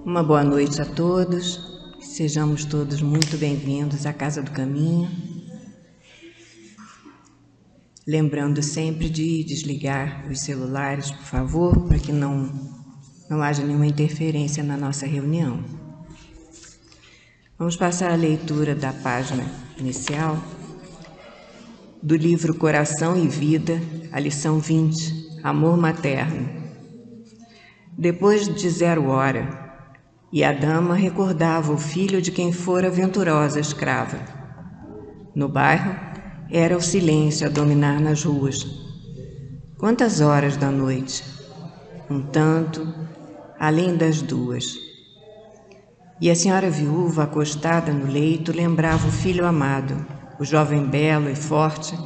Uma boa noite a todos, sejamos todos muito bem-vindos à Casa do Caminho. Lembrando sempre de desligar os celulares, por favor, para que não haja nenhuma interferência na nossa reunião. Vamos passar a leitura da página inicial do livro Coração e Vida, a lição 20, Amor Materno. Depois de 0 hora, e a dama recordava o filho de quem fora venturosa escrava. No bairro, era o silêncio a dominar nas ruas. Quantas horas da noite? Um tanto, além das 2. E a senhora viúva, acostada no leito, lembrava o filho amado, o jovem belo e forte,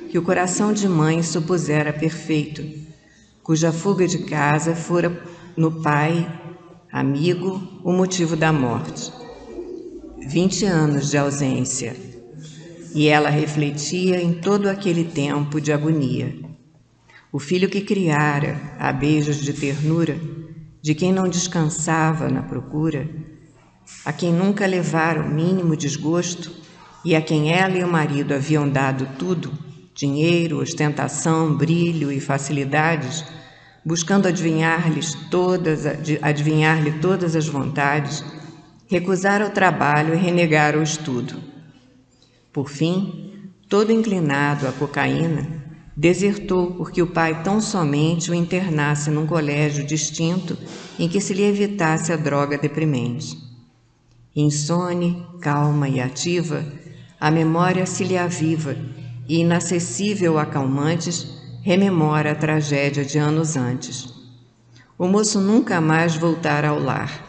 que o coração de mãe supusera perfeito, cuja fuga de casa fora no pai, amigo, o motivo da morte. 20 anos de ausência, e ela refletia em todo aquele tempo de agonia. O filho que criara, a beijos de ternura, de quem não descansava na procura, a quem nunca levara o mínimo desgosto, e a quem ela e o marido haviam dado tudo, dinheiro, ostentação, brilho e facilidades, buscando adivinhar-lhe todas as vontades, recusara o trabalho e renegara o estudo. Por fim, todo inclinado à cocaína, desertou porque o pai tão somente o internasse num colégio distinto em que se lhe evitasse a droga deprimente. Insone, calma e ativa, a memória se lhe aviva e, inacessível a calmantes, rememora a tragédia de anos antes. O moço nunca mais voltara ao lar.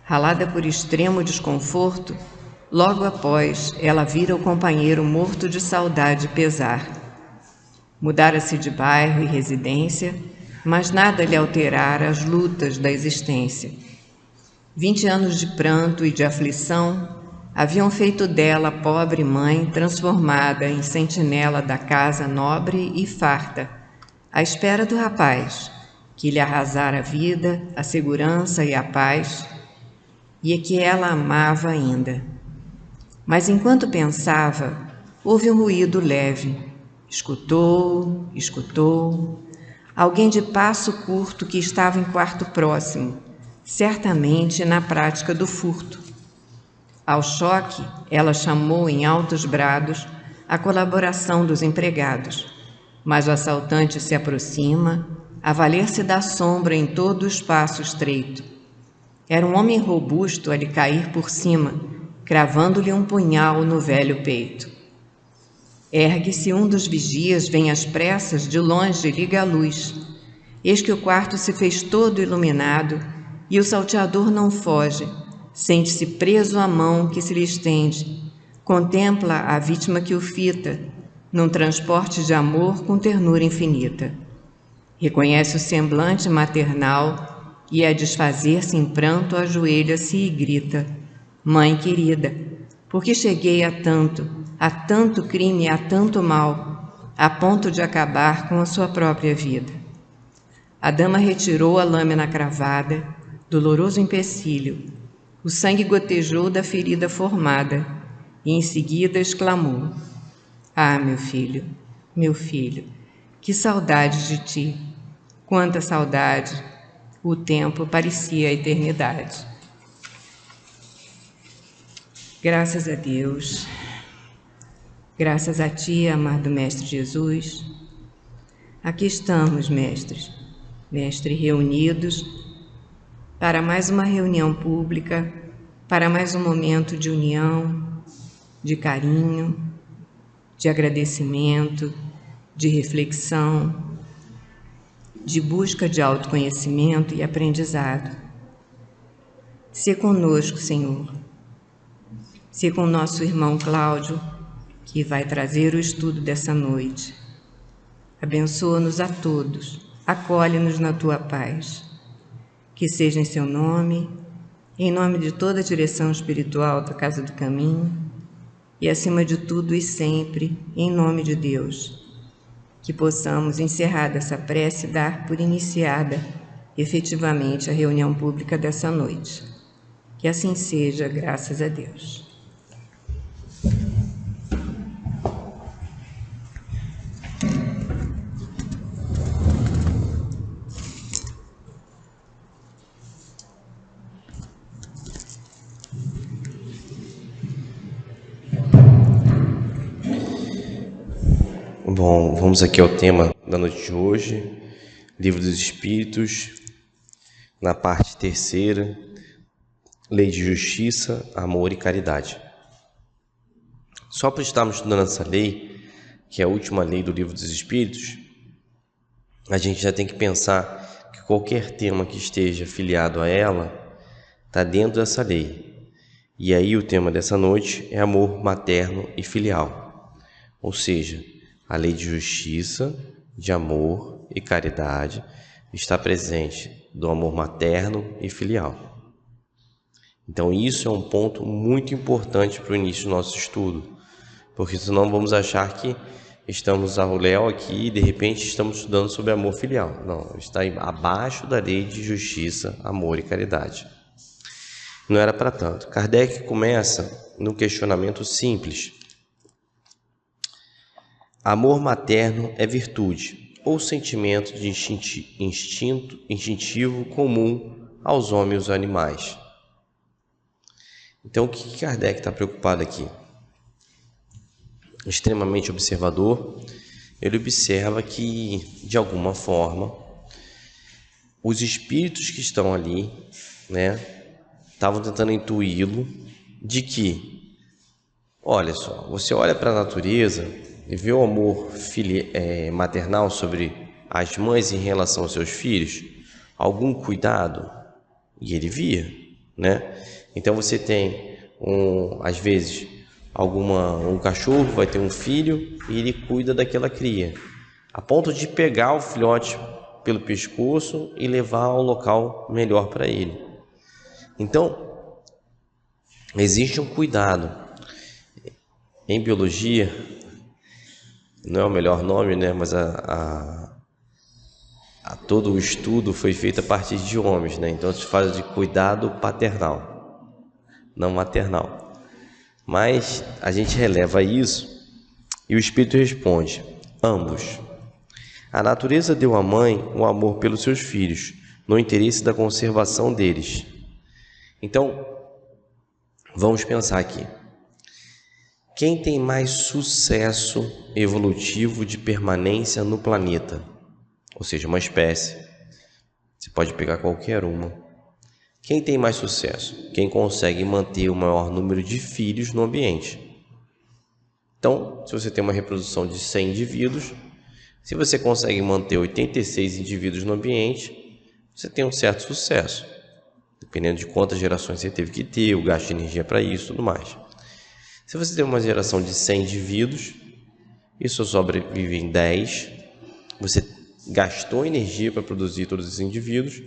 Ralada por extremo desconforto, logo após ela vira o companheiro morto de saudade e pesar. Mudara-se de bairro e residência, mas nada lhe alterara as lutas da existência. 20 anos de pranto e de aflição haviam feito dela a pobre mãe transformada em sentinela da casa nobre e farta, à espera do rapaz, que lhe arrasara a vida, a segurança e a paz, e que ela amava ainda. Mas enquanto pensava, houve um ruído leve. Escutou, alguém de passo curto que estava em quarto próximo, certamente na prática do furto. Ao choque, ela chamou em altos brados a colaboração dos empregados, mas o assaltante se aproxima, a valer-se da sombra em todo o espaço estreito. Era um homem robusto a lhe cair por cima, cravando-lhe um punhal no velho peito. Ergue-se um dos vigias, vem às pressas, de longe liga a luz. Eis que o quarto se fez todo iluminado e o salteador não foge. Sente-se preso à mão que se lhe estende, contempla a vítima que o fita, num transporte de amor com ternura infinita. Reconhece o semblante maternal e, a desfazer-se em pranto, ajoelha-se e grita: Mãe querida, por que cheguei a tanto crime e a tanto mal, a ponto de acabar com a sua própria vida? A dama retirou a lâmina cravada, doloroso empecilho. O sangue gotejou da ferida formada e em seguida exclamou: Ah, meu filho, que saudade de ti! Quanta saudade! O tempo parecia a eternidade. Graças a Deus, graças a ti, amado Mestre Jesus. Aqui estamos, Mestre, reunidos para mais uma reunião pública, para mais um momento de união, de carinho, de agradecimento, de reflexão, de busca de autoconhecimento e aprendizado. Se conosco, Senhor. Se com nosso irmão Cláudio, que vai trazer o estudo dessa noite. Abençoa-nos a todos, acolhe-nos na tua paz. Que seja em seu nome, em nome de toda a direção espiritual da Casa do Caminho, e acima de tudo e sempre, em nome de Deus, que possamos, encerrada essa prece, dar por iniciada efetivamente a reunião pública dessa noite. Que assim seja, graças a Deus. Bom, vamos aqui ao tema da noite de hoje, Livro dos Espíritos, na parte terceira, Lei de Justiça, Amor e Caridade. Só para estarmos estudando essa lei, que é a última lei do Livro dos Espíritos, a gente já tem que pensar que qualquer tema que esteja afiliado a ela está dentro dessa lei. E aí o tema dessa noite é amor materno e filial, ou seja, a lei de justiça, de amor e caridade está presente do amor materno e filial. Então isso é um ponto muito importante para o início do nosso estudo, porque senão vamos achar que estamos ao léu aqui e de repente estamos estudando sobre amor filial. Não, está abaixo da lei de justiça, amor e caridade. Não era para tanto. Kardec começa no questionamento simples. Amor materno é virtude ou sentimento de instintivo comum aos homens e aos animais. Então, o que Kardec está preocupado aqui? Extremamente observador, ele observa que, de alguma forma, os espíritos que estão ali, estavam tentando intuí-lo de que, olha só, você olha para a natureza e vê o amor maternal sobre as mães em relação aos seus filhos, algum cuidado? E ele via, Então você tem, às vezes, um cachorro vai ter um filho e ele cuida daquela cria, a ponto de pegar o filhote pelo pescoço e levar ao local melhor para ele. Então, existe um cuidado. Em biologia, não é o melhor nome, mas todo o estudo foi feito a partir de homens, Então se fala de cuidado paternal, não maternal. Mas a gente releva isso e o Espírito responde: ambos. A natureza deu à mãe um amor pelos seus filhos, no interesse da conservação deles. Então, vamos pensar aqui. Quem tem mais sucesso evolutivo de permanência no planeta? Ou seja, uma espécie. Você pode pegar qualquer uma. Quem tem mais sucesso? Quem consegue manter o maior número de filhos no ambiente. Então, se você tem uma reprodução de 100 indivíduos, se você consegue manter 86 indivíduos no ambiente, você tem um certo sucesso. Dependendo de quantas gerações você teve que ter, o gasto de energia para isso e tudo mais. Se você tem uma geração de 100 indivíduos e só sobrevivem 10, você gastou energia para produzir todos os indivíduos,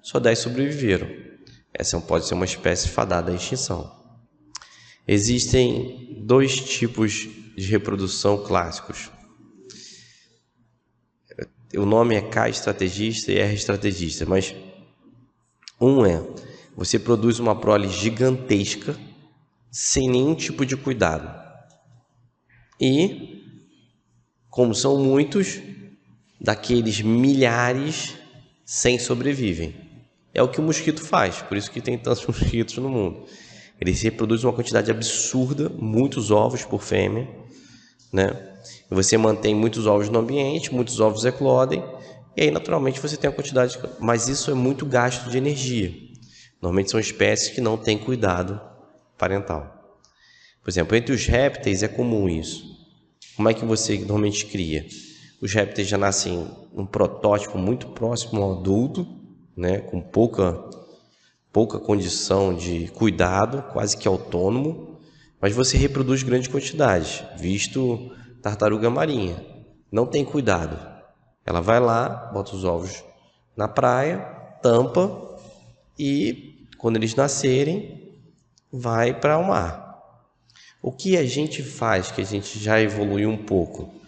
só 10 sobreviveram. Essa pode ser uma espécie fadada à extinção. Existem dois tipos de reprodução clássicos. O nome é K estrategista e R estrategista, mas você produz uma prole gigantesca sem nenhum tipo de cuidado. E, como são muitos, daqueles milhares, 100 sobrevivem. É o que o mosquito faz, por isso que tem tantos mosquitos no mundo. Ele se reproduz uma quantidade absurda, muitos ovos por fêmea, E você mantém muitos ovos no ambiente, muitos ovos eclodem, e aí naturalmente você tem a quantidade, mas isso é muito gasto de energia. Normalmente são espécies que não têm cuidado parental. Por exemplo, entre os répteis é comum isso. Como é que você normalmente cria? Os répteis já nascem um protótipo muito próximo ao adulto, com pouca condição de cuidado, quase que autônomo, mas você reproduz grande quantidade, visto tartaruga marinha. Não tem cuidado. Ela vai lá, bota os ovos na praia, tampa e, quando eles nascerem, vai para o mar. O que a gente faz, que a gente já evoluiu um pouco?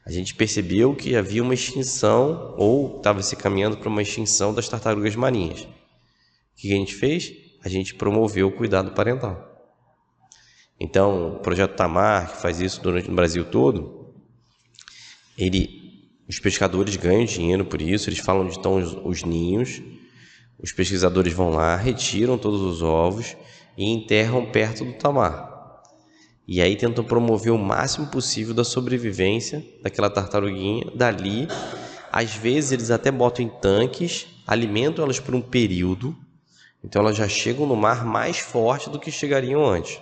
A gente percebeu que havia uma extinção, ou estava se caminhando para uma extinção das tartarugas marinhas. O que a gente fez? a gente promoveu o cuidado parental. Então, o Projeto Tamar, que faz isso no Brasil todo, os pescadores ganham dinheiro por isso, eles falam onde estão os ninhos, os pesquisadores vão lá, retiram todos os ovos e enterram perto do tamar. E aí tentam promover o máximo possível da sobrevivência daquela tartaruguinha. Dali, às vezes eles até botam em tanques, alimentam elas por um período, então elas já chegam no mar mais forte do que chegariam antes.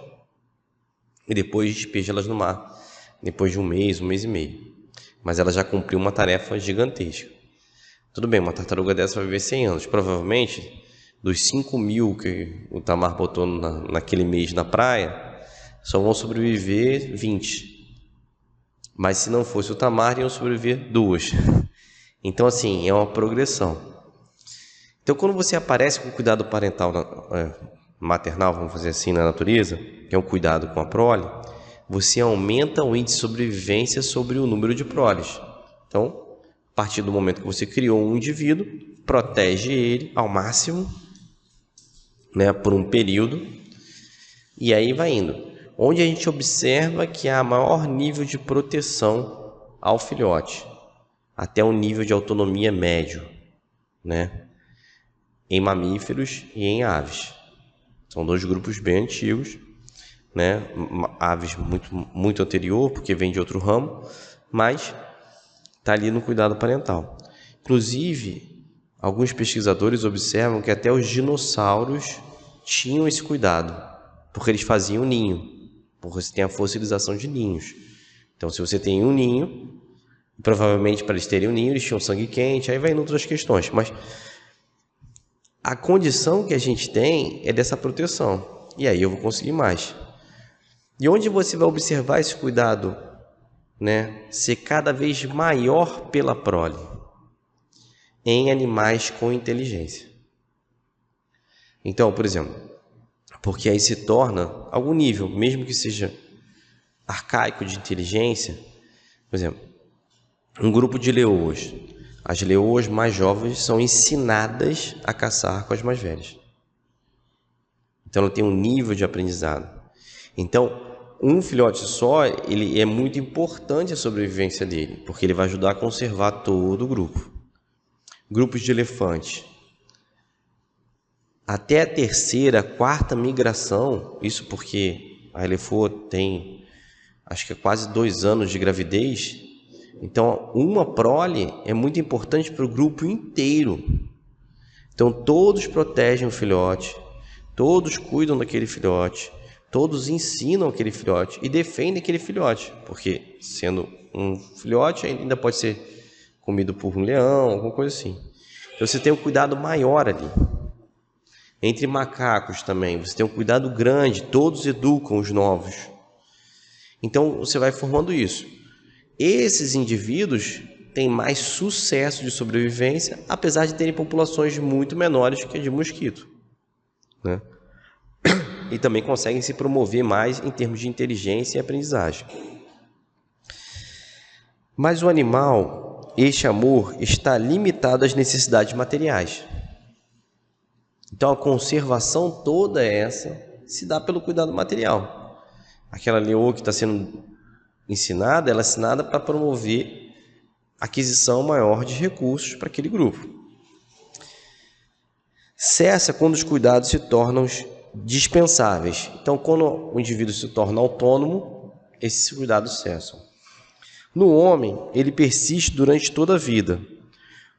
E depois despeja elas no mar, depois de um mês e meio. Mas ela já cumpriu uma tarefa gigantesca. Tudo bem, uma tartaruga dessa vai viver 100 anos. Provavelmente, dos 5.000 que o tamar botou naquele mês na praia, só vão sobreviver 20. Mas se não fosse o tamar, iam sobreviver 2. Então, assim, é uma progressão. Então, quando você aparece com o cuidado parental maternal, vamos fazer assim, na natureza, que é um cuidado com a prole, você aumenta o índice de sobrevivência sobre o número de proles. Então, a partir do momento que você criou um indivíduo, protege ele ao máximo, né, por um período, e aí vai indo. Onde a gente observa que há maior nível de proteção ao filhote, até um nível de autonomia médio, né, em mamíferos e em aves. São 2 grupos bem antigos, né, aves muito anterior, porque vem de outro ramo, mas está ali no cuidado parental. Inclusive, alguns pesquisadores observam que até os dinossauros tinham esse cuidado, porque eles faziam ninho, porque você tem a fossilização de ninhos. Então, se você tem um ninho, provavelmente para eles terem um ninho, eles tinham sangue quente, aí vai em outras questões. Mas a condição que a gente tem é dessa proteção. E aí eu vou conseguir mais. E onde você vai observar esse cuidado, né, ser cada vez maior pela prole? Em animais com inteligência. Então, por exemplo, porque aí se torna algum nível, mesmo que seja arcaico de inteligência. Por exemplo, um grupo de leoas. As leoas mais jovens são ensinadas a caçar com as mais velhas. Então ela tem um nível de aprendizado. Então, um filhote só, ele é muito importante a sobrevivência dele, porque ele vai ajudar a conservar todo o grupo. Grupos de elefantes. Até a 3ª, 4ª migração, isso porque a elefante tem, acho que é quase 2 anos de gravidez, então uma prole é muito importante para o grupo inteiro. Então todos protegem o filhote, todos cuidam daquele filhote, todos ensinam aquele filhote e defendem aquele filhote, porque sendo um filhote ainda pode ser comido por um leão, alguma coisa assim. Então você tem um cuidado maior ali. Entre macacos também, você tem um cuidado grande, todos educam os novos. Então, você vai formando isso. Esses indivíduos têm mais sucesso de sobrevivência, apesar de terem populações muito menores que a de mosquito, né? E também conseguem se promover mais em termos de inteligência e aprendizagem. Mas o animal, este amor, está limitado às necessidades materiais. Então a conservação toda essa se dá pelo cuidado material. Aquela leoa que está sendo ensinada, ela é ensinada para promover aquisição maior de recursos para aquele grupo. Cessa quando os cuidados se tornam dispensáveis. Então, quando o indivíduo se torna autônomo, esses cuidados cessam. No homem, ele persiste durante toda a vida.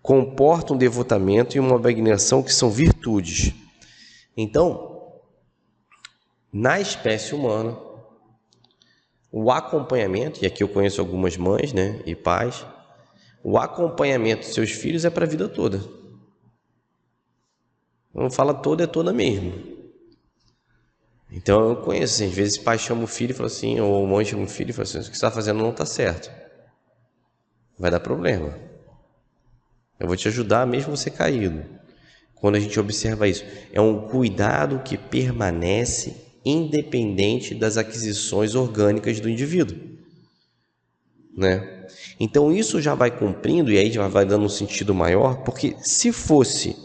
Comporta um devotamento e uma abnegação que são virtudes. Então, na espécie humana, o acompanhamento, e aqui eu conheço algumas mães, né, e pais, o acompanhamento de seus filhos é para a vida toda. Não fala toda, é toda mesmo. Então eu conheço, assim, às vezes pai chama o filho e fala assim, ou a mãe chama o filho e fala assim, o que você está fazendo não está certo. Vai dar problema. Eu vou te ajudar mesmo você caído. Quando a gente observa isso, é um cuidado que permanece independente das aquisições orgânicas do indivíduo, né? Então isso já vai cumprindo, e aí já vai dando um sentido maior, porque se fosse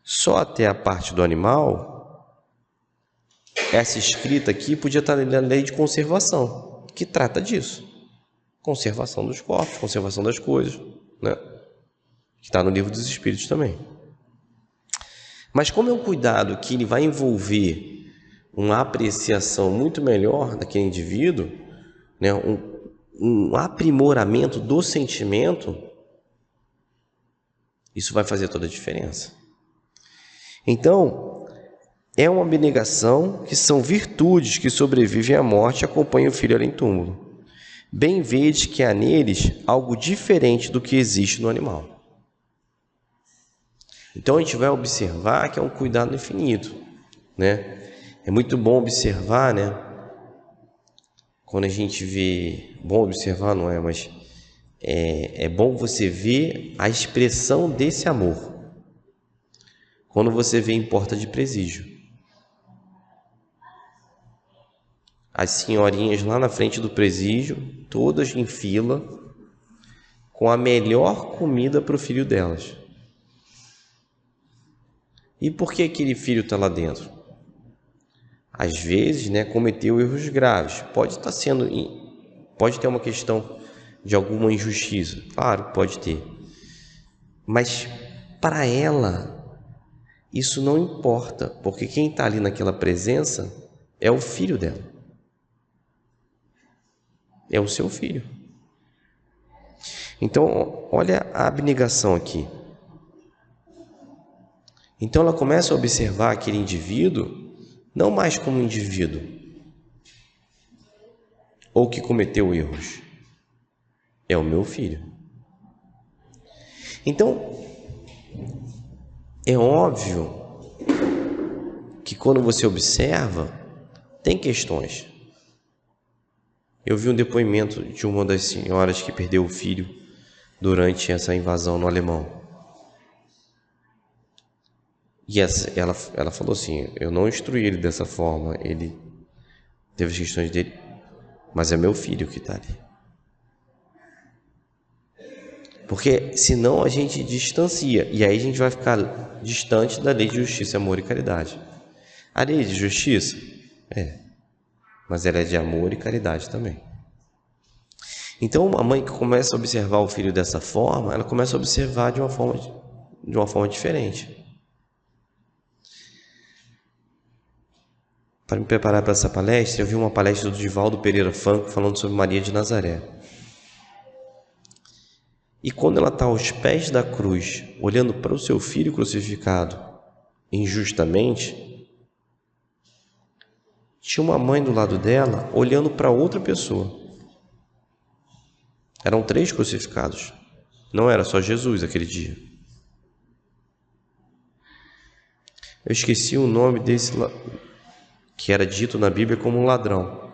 só até a parte do animal, essa escrita aqui podia estar na lei de conservação, que trata disso. Conservação dos corpos, conservação das coisas, né? Que está no livro dos Espíritos também. Mas como é um cuidado que ele vai envolver uma apreciação muito melhor daquele indivíduo, né? Um aprimoramento do sentimento, isso vai fazer toda a diferença. Então, é uma abnegação que são virtudes que sobrevivem à morte e acompanham o filho além túmulo. Bem vedes que há neles algo diferente do que existe no animal. Então a gente vai observar que é um cuidado infinito, né? É muito bom observar, né? Quando a gente vê, bom observar não é, mas é bom você ver a expressão desse amor. Quando você vê em porta de presídio, as senhorinhas lá na frente do presídio, todas em fila, com a melhor comida para o filho delas. E por que aquele filho está lá dentro? Às vezes, né, cometeu erros graves. Pode ter uma questão de alguma injustiça. Claro, pode ter. Mas para ela, isso não importa, porque quem está ali naquela presença é o filho dela. É o seu filho. Então, olha a abnegação aqui. Então ela começa a observar aquele indivíduo não mais como um indivíduo ou que cometeu erros. É o meu filho. Então, é óbvio que quando você observa, tem questões. Eu vi um depoimento de uma das senhoras que perdeu o filho durante essa invasão no Alemão. E ela falou assim, eu não instruí ele dessa forma, ele teve as questões dele, mas é meu filho que está ali. Porque senão a gente distancia, e aí a gente vai ficar distante da lei de justiça, amor e caridade. A lei de justiça, mas ela é de amor e caridade também. Então uma mãe que começa a observar o filho dessa forma, ela começa a observar de uma forma diferente. Para me preparar para essa palestra, eu vi uma palestra do Divaldo Pereira Franco falando sobre Maria de Nazaré. E quando ela está aos pés da cruz, olhando para o seu filho crucificado injustamente, tinha uma mãe do lado dela olhando para outra pessoa. Eram 3 crucificados. Não era só Jesus aquele dia. Eu esqueci o nome desse que era dito na Bíblia como um ladrão.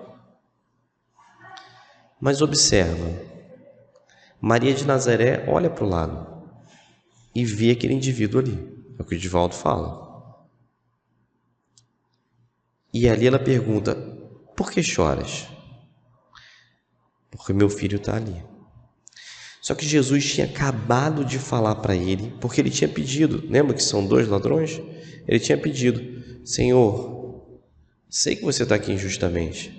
Mas observa, Maria de Nazaré olha para o lado e vê aquele indivíduo ali, é o que o Divaldo fala. E ali ela pergunta, por que choras? Porque meu filho está ali. Só que Jesus tinha acabado de falar para ele, porque ele tinha pedido, lembra que são 2 ladrões? Ele tinha pedido, Senhor, sei que você está aqui injustamente.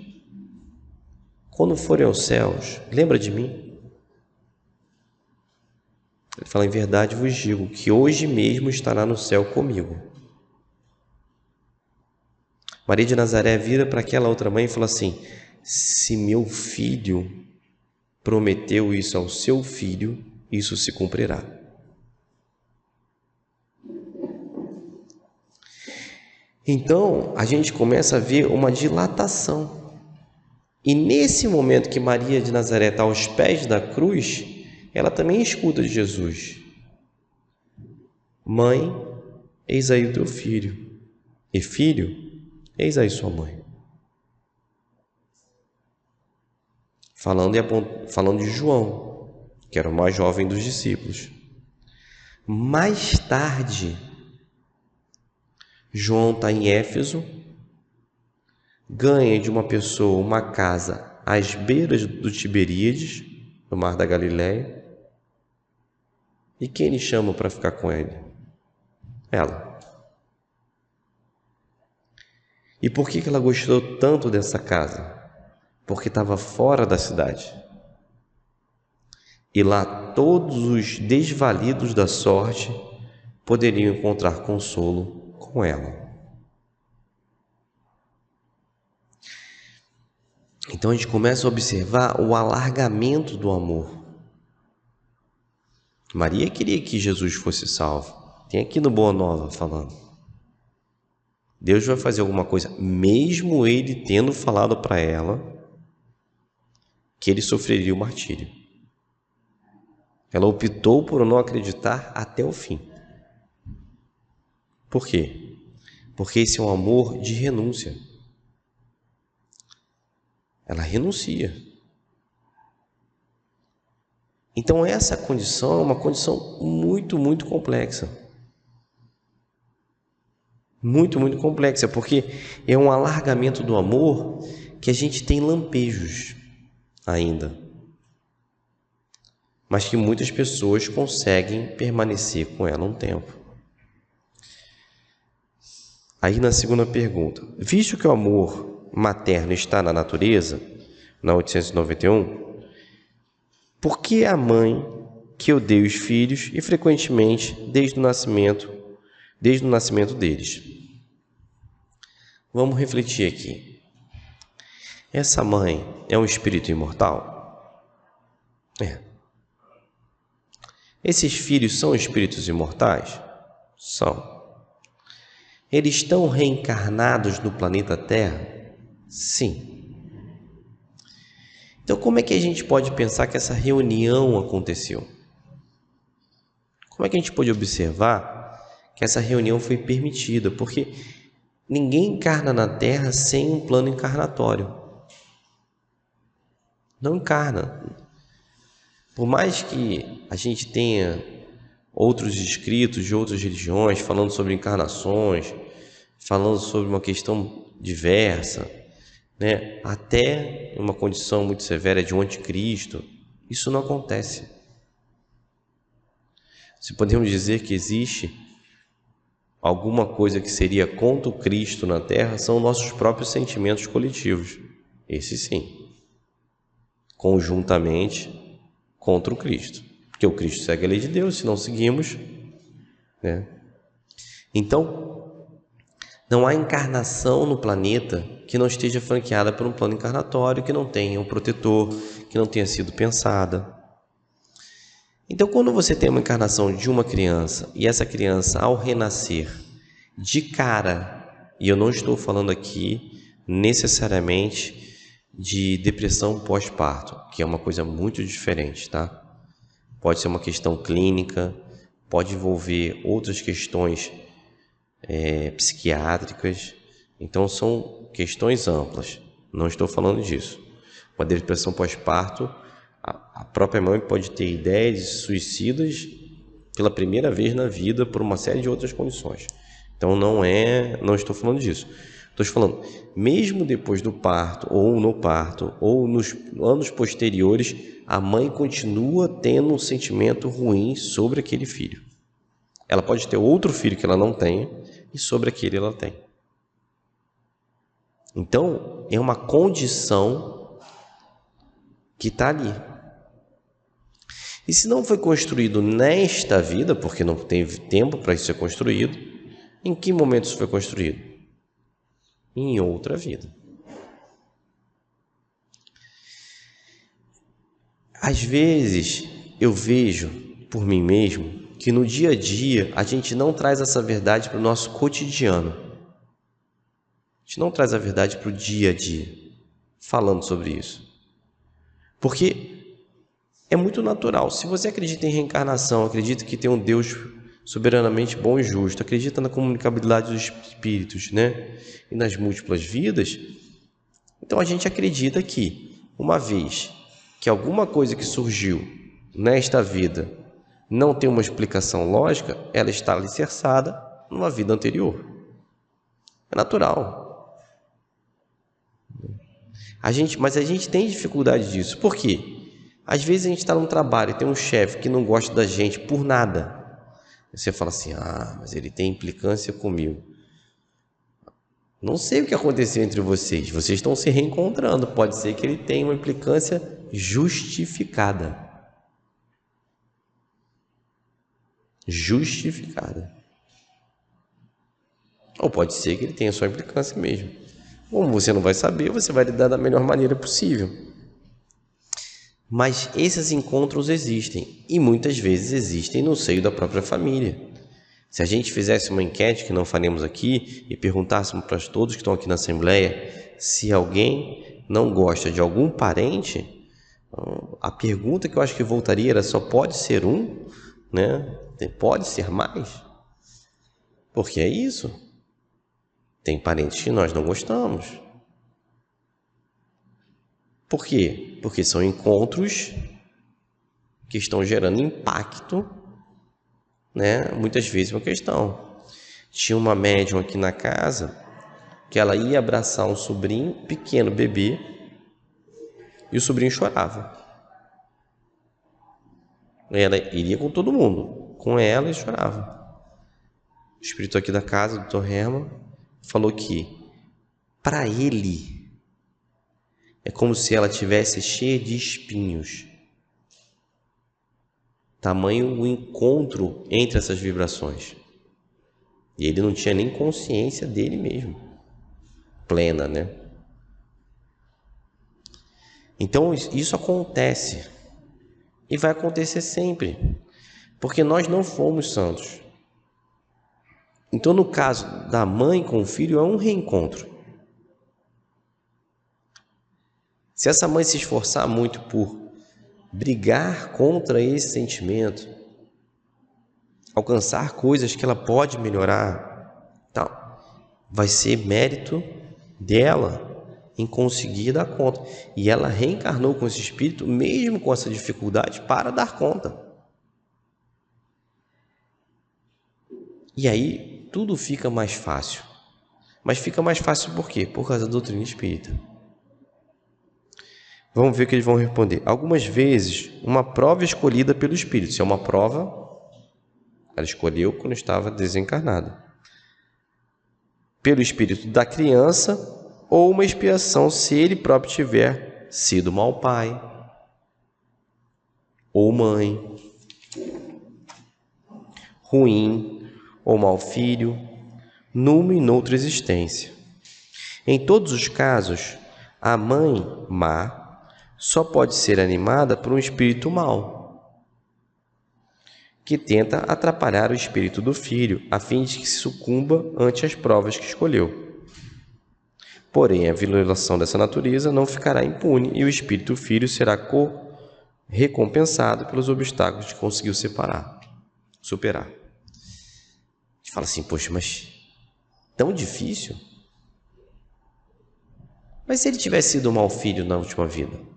Quando forem aos céus, lembra de mim? Ele fala, em verdade vos digo, que hoje mesmo estará no céu comigo. Maria de Nazaré vira para aquela outra mãe e fala assim, se meu filho prometeu isso ao seu filho, isso se cumprirá. Então, a gente começa a ver uma dilatação. E nesse momento que Maria de Nazaré está aos pés da cruz, ela também escuta de Jesus. Mãe, eis aí o teu filho. E filho, eis aí sua mãe. Falando de João, que era o mais jovem dos discípulos. Mais tarde, João está em Éfeso, ganha de uma pessoa uma casa às beiras do Tiberíades, no mar da Galileia. E quem ele chama para ficar com ele? Ela. E por que ela gostou tanto dessa casa? Porque estava fora da cidade. E lá todos os desvalidos da sorte poderiam encontrar consolo com ela. Então a gente começa a observar o alargamento do amor. Maria queria que Jesus fosse salvo. Tem aqui no Boa Nova falando. Deus vai fazer alguma coisa, mesmo ele tendo falado para ela que ele sofreria o martírio. Ela optou por não acreditar até o fim. Por quê? Porque esse é um amor de renúncia. Ela renuncia. Então essa condição é uma condição muito, muito complexa. Muito, muito complexa, porque é um alargamento do amor que a gente tem lampejos ainda. Mas que muitas pessoas conseguem permanecer com ela um tempo. Aí na segunda pergunta, visto que o amor materno está na natureza, na 891, por que a mãe que odeia os filhos e frequentemente desde o nascimento deles? Vamos refletir aqui. Essa mãe é um espírito imortal? É. Esses filhos são espíritos imortais? São. Eles estão reencarnados no planeta Terra? Sim. Então, como é que a gente pode pensar que essa reunião aconteceu? Como é que a gente pode observar que essa reunião foi permitida? Porque ninguém encarna na Terra sem um plano encarnatório. Não encarna. Por mais que a gente tenha outros escritos de outras religiões falando sobre encarnações, falando sobre uma questão diversa, né? Até uma condição muito severa de um anticristo, isso não acontece. Se podemos dizer que existe alguma coisa que seria contra o Cristo na Terra, são nossos próprios sentimentos coletivos. Esse sim. Conjuntamente contra o Cristo. Porque o Cristo segue a lei de Deus, se não seguimos, né? Então, não há encarnação no planeta que não esteja franqueada por um plano encarnatório, que não tenha um protetor, que não tenha sido pensada. Então, quando você tem uma encarnação de uma criança, e essa criança, ao renascer, de cara, e eu não estou falando aqui necessariamente de depressão pós-parto, que é uma coisa muito diferente, tá? Pode ser uma questão clínica, pode envolver outras questões psiquiátricas. Então, são questões amplas. Não estou falando disso. Uma depressão pós-parto, a própria mãe pode ter ideias suicidas pela primeira vez na vida por uma série de outras condições. Então, não estou falando disso. Estou falando, mesmo depois do parto, ou no parto, ou nos anos posteriores, a mãe continua tendo um sentimento ruim sobre aquele filho. Ela pode ter outro filho que ela não tenha, e sobre aquele ela tem. Então, é uma condição que está ali. E se não foi construído nesta vida, porque não teve tempo para isso ser construído, em que momento isso foi construído? Em outra vida. Às vezes, eu vejo por mim mesmo que no dia a dia a gente não traz essa verdade para o nosso cotidiano. A gente não traz a verdade para o dia a dia, falando sobre isso. Porque é muito natural. Se você acredita em reencarnação, acredita que tem um Deus soberanamente bom e justo, acredita na comunicabilidade dos espíritos, né? E nas múltiplas vidas, então a gente acredita que, uma vez que alguma coisa que surgiu nesta vida não tem uma explicação lógica, ela está alicerçada numa vida anterior. É natural. Mas a gente tem dificuldade disso. Por quê? Às vezes a gente está num trabalho e tem um chefe que não gosta da gente por nada. Você fala assim, mas ele tem implicância comigo. Não sei o que aconteceu entre vocês. Vocês estão se reencontrando. Pode ser que ele tenha uma implicância justificada. Justificada. Ou pode ser que ele tenha só implicância mesmo. Como você não vai saber, você vai lidar da melhor maneira possível. Mas esses encontros existem. E muitas vezes existem no seio da própria família. Se a gente fizesse uma enquete, que não faremos aqui, e perguntássemos para todos que estão aqui na Assembleia, se alguém não gosta de algum parente, a pergunta que eu acho que voltaria era: só pode ser um? Né? Pode ser mais? Porque é isso. Tem parentes que nós não gostamos. Por quê? Porque são encontros que estão gerando impacto, né? Muitas vezes uma questão. Tinha uma médium aqui na casa que ela ia abraçar um sobrinho, pequeno bebê, e o sobrinho chorava. Ela iria com todo mundo, com ela, e chorava. O espírito aqui da casa, o Dr. Herman, falou que para ele é como se ela tivesse cheia de espinhos. Tamanho o encontro entre essas vibrações. E ele não tinha nem consciência dele mesmo. Plena, né? Então isso acontece. E vai acontecer sempre. Porque nós não fomos santos. Então, no caso da mãe com o filho, é um reencontro. Se essa mãe se esforçar muito por brigar contra esse sentimento, alcançar coisas que ela pode melhorar, tal, vai ser mérito dela em conseguir dar conta. E ela reencarnou com esse espírito, mesmo com essa dificuldade, para dar conta. E aí tudo fica mais fácil. Mas fica mais fácil por quê? Por causa da doutrina espírita. Vamos ver o que eles vão responder. Algumas vezes, uma prova escolhida pelo espírito. Se é uma prova, ela escolheu quando estava desencarnada. Pelo espírito da criança, ou uma expiação se ele próprio tiver sido mau pai ou mãe, ruim ou mau filho, numa e noutra existência. Em todos os casos, a mãe má só pode ser animada por um espírito mau, que tenta atrapalhar o espírito do filho, a fim de que sucumba ante as provas que escolheu. Porém, a violação dessa natureza não ficará impune e o espírito do filho será recompensado pelos obstáculos que conseguiu superar. A gente fala assim: poxa, mas tão difícil? Mas se ele tivesse sido um mau filho na última vida?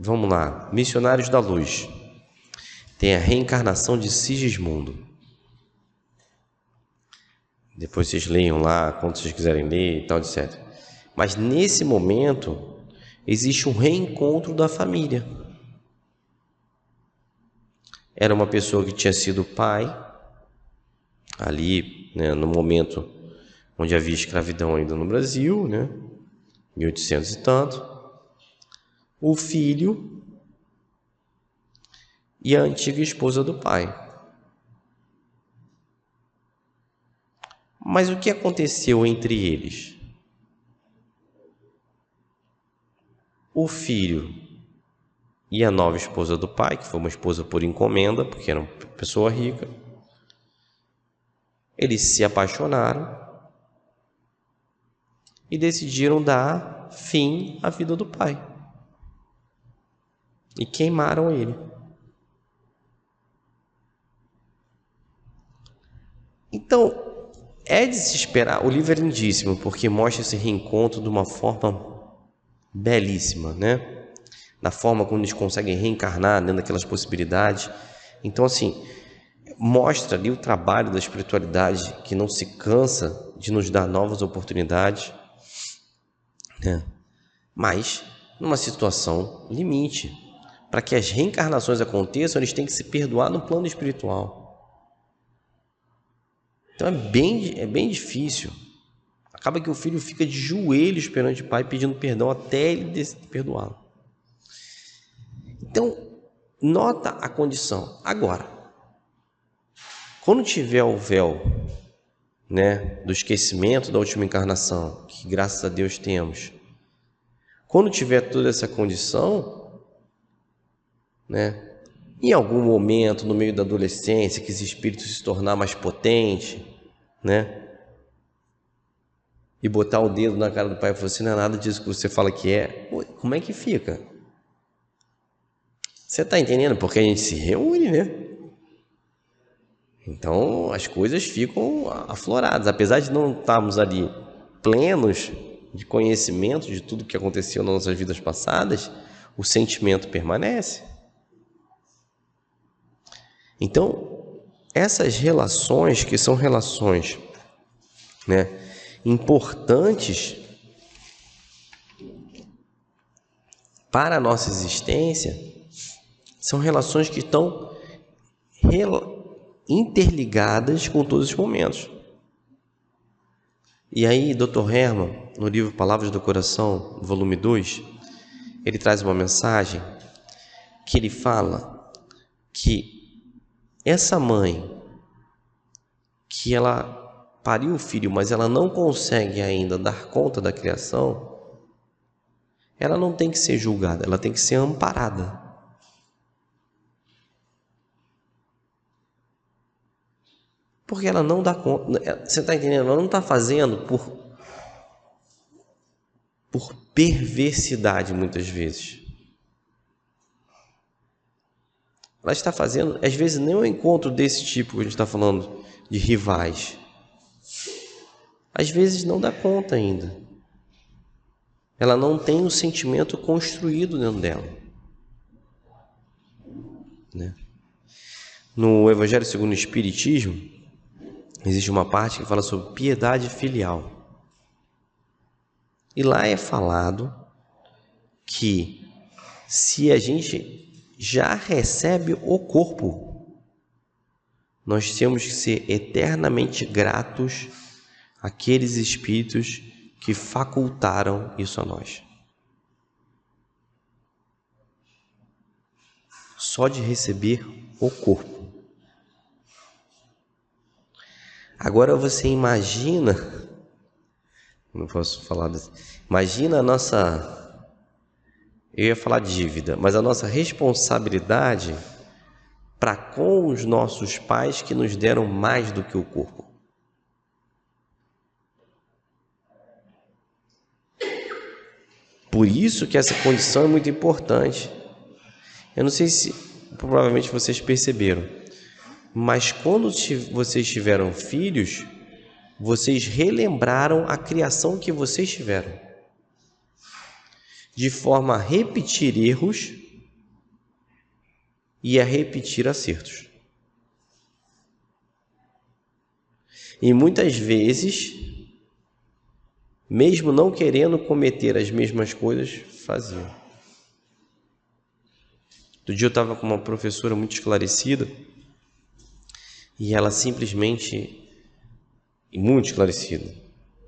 Vamos lá, Missionários da Luz. Tem a reencarnação de Sigismundo. Depois vocês leiam lá, quando vocês quiserem ler e tal, etc. Mas nesse momento, existe um reencontro da família. Era uma pessoa que tinha sido pai, ali, né, no momento onde havia escravidão ainda no Brasil, né, 1800 e tanto. O filho e a antiga esposa do pai. Mas o que aconteceu entre eles? O filho e a nova esposa do pai, que foi uma esposa por encomenda, porque era uma pessoa rica, eles se apaixonaram e decidiram dar fim à vida do pai. E queimaram ele. Então, é de se esperar. O livro é lindíssimo, porque mostra esse reencontro de uma forma belíssima, né? Da forma como eles conseguem reencarnar dentro daquelas possibilidades. Então, assim, mostra ali o trabalho da espiritualidade, que não se cansa de nos dar novas oportunidades, né? Mas numa situação limite. Para que as reencarnações aconteçam, eles têm que se perdoar no plano espiritual. Então é bem difícil. Acaba que o filho fica de joelhos perante o pai pedindo perdão até ele perdoá-lo. Então, nota a condição. Agora, quando tiver o véu, né, do esquecimento da última encarnação, que graças a Deus temos, quando tiver toda essa condição, né, em algum momento, no meio da adolescência, que esse espírito se tornar mais potente, né, e botar o dedo na cara do pai e falar assim, não é nada disso que você fala que é, como é que fica? Você está entendendo? Porque a gente se reúne, né? Então as coisas ficam afloradas, apesar de não estarmos ali plenos de conhecimento de tudo que aconteceu nas nossas vidas passadas, o sentimento permanece. Então, essas relações, que são relações, né, importantes para a nossa existência, são relações que estão interligadas com todos os momentos. E aí, Dr. Herman, no livro Palavras do Coração, volume 2, ele traz uma mensagem que ele fala que essa mãe, que ela pariu o filho, mas ela não consegue ainda dar conta da criação, ela não tem que ser julgada, ela tem que ser amparada. Porque ela não dá conta, você está entendendo? Ela não está fazendo por perversidade, muitas vezes. Ela está fazendo, às vezes, nem um encontro desse tipo que a gente está falando, de rivais. Às vezes não dá conta ainda. Ela não tem o sentimento construído dentro dela, né? No Evangelho segundo o Espiritismo, existe uma parte que fala sobre piedade filial. E lá é falado que se a gente já recebe o corpo, nós temos que ser eternamente gratos àqueles espíritos que facultaram isso a nós. Só de receber o corpo. Agora você imagina, não posso falar disso, imagina a nossa, eu ia falar dívida, mas a nossa responsabilidade para com os nossos pais que nos deram mais do que o corpo. Por isso que essa condição é muito importante. Eu não sei se, provavelmente vocês perceberam, mas quando vocês tiveram filhos, vocês relembraram a criação que vocês tiveram, de forma a repetir erros e a repetir acertos. E muitas vezes, mesmo não querendo cometer as mesmas coisas, faziam. Outro dia eu estava com uma professora muito esclarecida e ela simplesmente, muito esclarecida,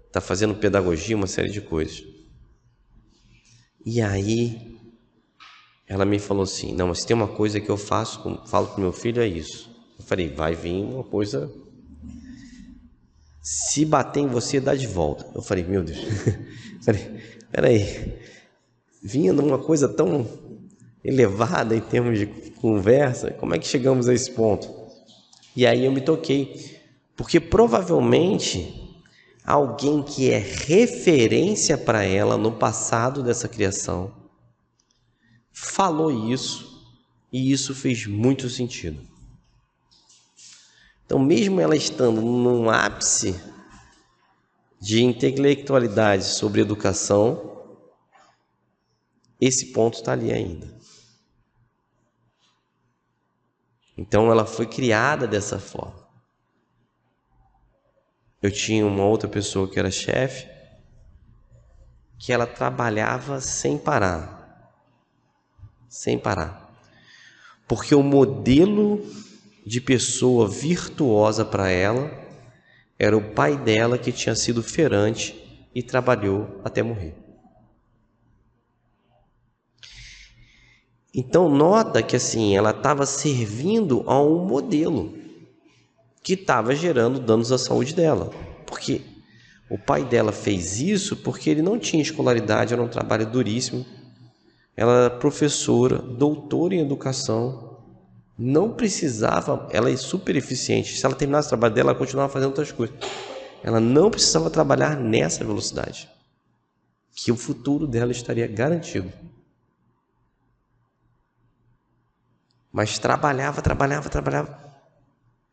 está fazendo pedagogia, uma série de coisas. E aí ela me falou assim, não, mas tem uma coisa que eu falo para o meu filho, é isso. Eu falei, vai vir uma coisa, se bater em você, dá de volta. Eu falei, meu Deus, peraí, vinha numa coisa tão elevada em termos de conversa, como é que chegamos a esse ponto? E aí eu me toquei, porque provavelmente alguém que é referência para ela no passado dessa criação falou isso, e isso fez muito sentido. Então, mesmo ela estando num ápice de intelectualidade sobre educação, esse ponto está ali ainda. Então, ela foi criada dessa forma. Eu tinha uma outra pessoa que era chefe, que ela trabalhava sem parar. Sem parar. Porque o modelo de pessoa virtuosa para ela era o pai dela que tinha sido feirante e trabalhou até morrer. Então nota que assim, ela estava servindo a um modelo que estava gerando danos à saúde dela. Porque o pai dela fez isso porque ele não tinha escolaridade, era um trabalho duríssimo. Ela era professora, doutora em educação, não precisava, ela é super eficiente. Se ela terminasse o trabalho dela, ela continuava fazendo outras coisas. Ela não precisava trabalhar nessa velocidade, que o futuro dela estaria garantido. Mas trabalhava.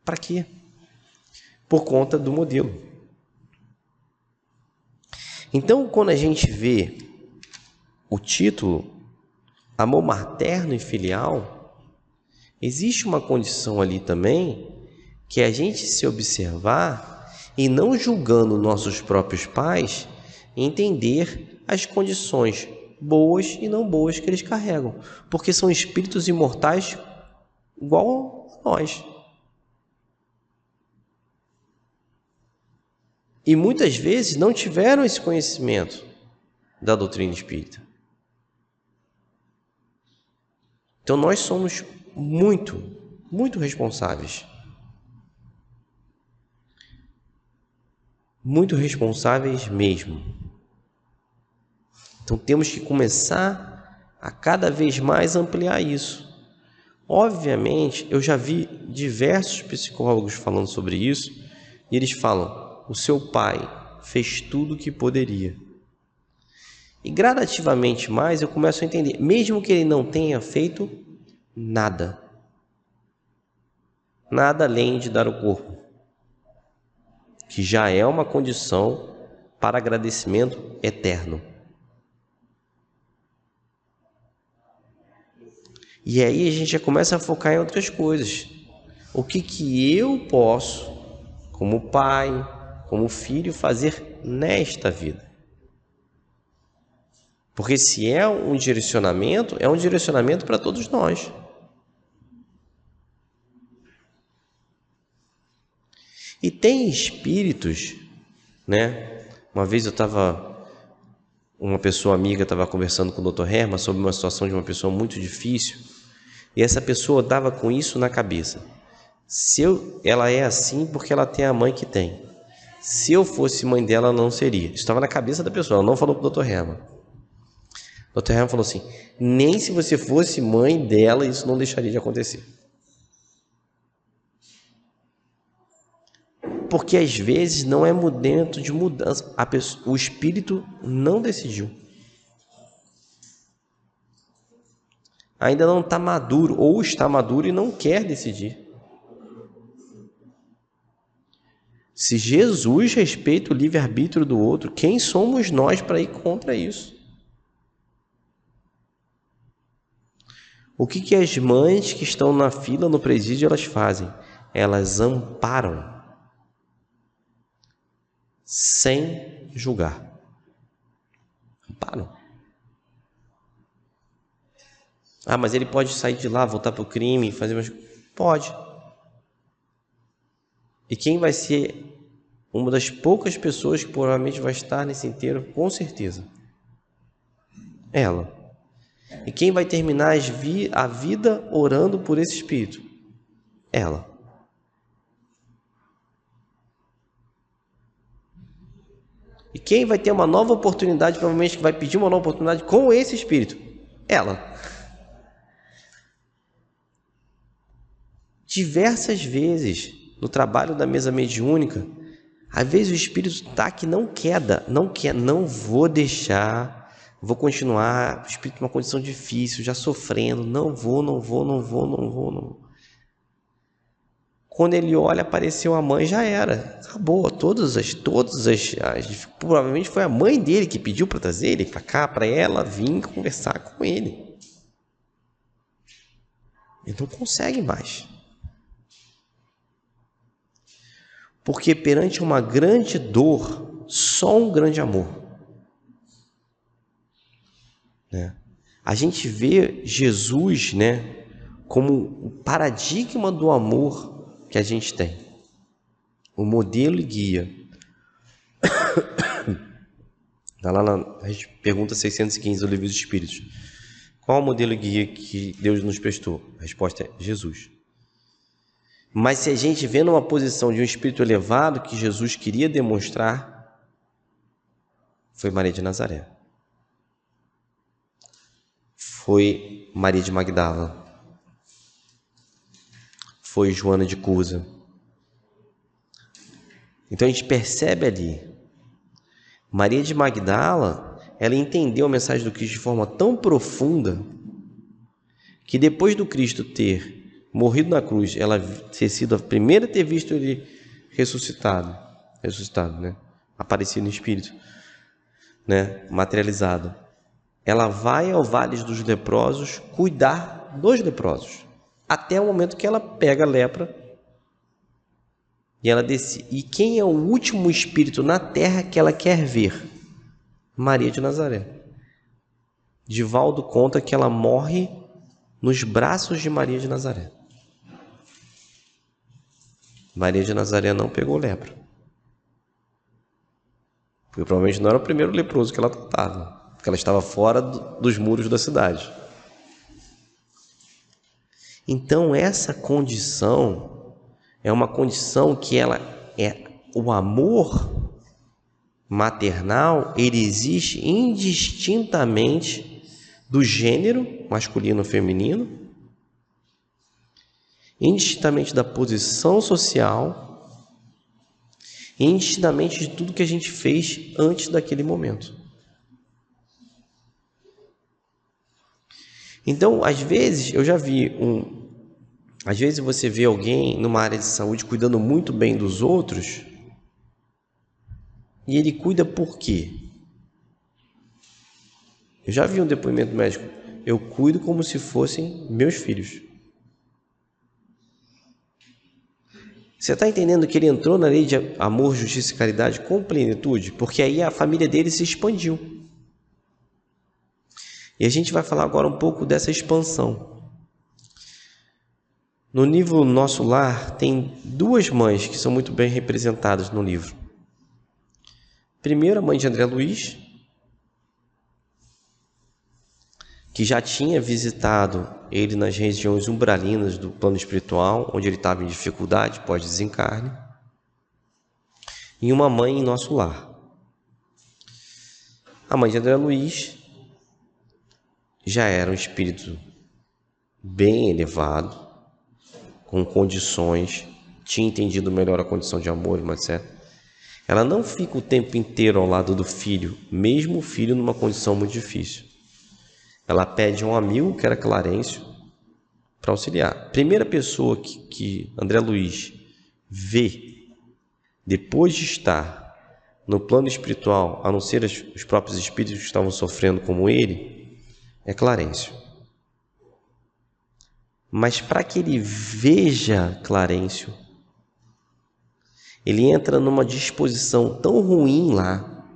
Para quê? Por conta do modelo. Então, quando a gente vê o título, amor materno e filial, existe uma condição ali também, que é a gente se observar e não julgando nossos próprios pais, entender as condições boas e não boas que eles carregam, porque são espíritos imortais igual a nós. E muitas vezes não tiveram esse conhecimento da doutrina espírita. Então nós somos muito responsáveis. Muito responsáveis mesmo. Então temos que começar a cada vez mais ampliar isso. Obviamente, eu já vi diversos psicólogos falando sobre isso, e eles falam: o seu pai fez tudo o que poderia. E gradativamente mais eu começo a entender, mesmo que ele não tenha feito nada além de dar o corpo, que já é uma condição para agradecimento eterno. E aí a gente já começa a focar em outras coisas. O que eu posso, como pai, como filho, fazer nesta vida? Porque se é um direcionamento para todos nós. E tem espíritos, né? Uma vez uma pessoa amiga estava conversando com o Dr. Herman sobre uma situação de uma pessoa muito difícil, e essa pessoa estava com isso na cabeça. Ela é assim porque ela tem a mãe que tem. Se eu fosse mãe dela, ela não seria. Isso estava na cabeça da pessoa, ela não falou para o Dr. Herman. O Dr. Herman falou assim: nem se você fosse mãe dela, isso não deixaria de acontecer. Porque às vezes não é momento de mudança. O espírito não decidiu. Ainda não está maduro, ou está maduro e não quer decidir. Se Jesus respeita o livre-arbítrio do outro, quem somos nós para ir contra isso? O que as mães que estão na fila no presídio elas fazem? Elas amparam, sem julgar. Amparam. Ah, mas ele pode sair de lá, voltar para o crime, fazer mais... Pode. E quem vai ser uma das poucas pessoas que provavelmente vai estar nesse inteiro, com certeza? Ela. E quem vai terminar a vida orando por esse espírito? Ela. E quem vai ter uma nova oportunidade, provavelmente que vai pedir uma nova oportunidade com esse espírito? Ela. Diversas vezes, no trabalho da mesa mediúnica, às vezes o espírito está que não vou deixar, vou continuar, o espírito numa condição difícil, já sofrendo, não vou. Quando ele olha, apareceu a mãe, já era, acabou, provavelmente foi a mãe dele que pediu para trazer ele para cá, para ela vir conversar com ele. Ele não consegue mais. Porque perante uma grande dor, só um grande amor. Né? A gente vê Jesus, né, como o paradigma do amor que a gente tem. o modelo e guia. Está lá na pergunta 615 do Livro dos Espíritos. Qual o modelo e guia que Deus nos prestou? A resposta é Jesus. Mas se a gente vê numa posição de um espírito elevado que Jesus queria demonstrar, foi Maria de Nazaré. Foi Maria de Magdala. Foi Joana de Cusa. Então a gente percebe ali, Maria de Magdala, ela entendeu a mensagem do Cristo de forma tão profunda que depois do Cristo ter morrido na cruz, ela ter sido a primeira a ter visto ele ressuscitado, né? Aparecido no Espírito, né? Materializado. Ela vai ao Vale dos Leprosos cuidar dos leprosos, até o momento que ela pega a lepra e ela decide. E quem é o último espírito na terra que ela quer ver? Maria de Nazaré. Divaldo conta que ela morre nos braços de Maria de Nazaré. Maria de Nazaré não pegou lepra, porque provavelmente não era o primeiro leproso que ela tratava, porque ela estava fora dos muros da cidade. Então essa condição é uma condição que ela é o amor maternal, ele existe indistintamente do gênero masculino ou feminino, indistintamente da posição social, indistintamente de tudo que a gente fez antes daquele momento. Então, às vezes, eu já vi às vezes você vê alguém numa área de saúde cuidando muito bem dos outros, e ele cuida por quê? Eu já vi um depoimento médico: eu cuido como se fossem meus filhos. Você está entendendo que ele entrou na lei de amor, justiça e caridade com plenitude? Porque aí a família dele se expandiu. E a gente vai falar agora um pouco dessa expansão. No livro Nosso Lar, tem duas mães que são muito bem representadas no livro. Primeiro, a mãe de André Luiz, que já tinha visitado ele nas regiões umbralinas do plano espiritual, onde ele estava em dificuldade pós-desencarne. E uma mãe em Nosso Lar. A mãe de André Luiz já era um espírito bem elevado, com condições, tinha entendido melhor a condição de amor, etc. Ela não fica o tempo inteiro ao lado do filho, mesmo o filho numa condição muito difícil. Ela pede a um amigo, que era Clarencio, para auxiliar. Primeira pessoa que André Luiz vê, depois de estar no plano espiritual, a não ser os próprios espíritos que estavam sofrendo como ele, é Clarencio. Mas para que ele veja Clarencio, ele entra numa disposição tão ruim lá,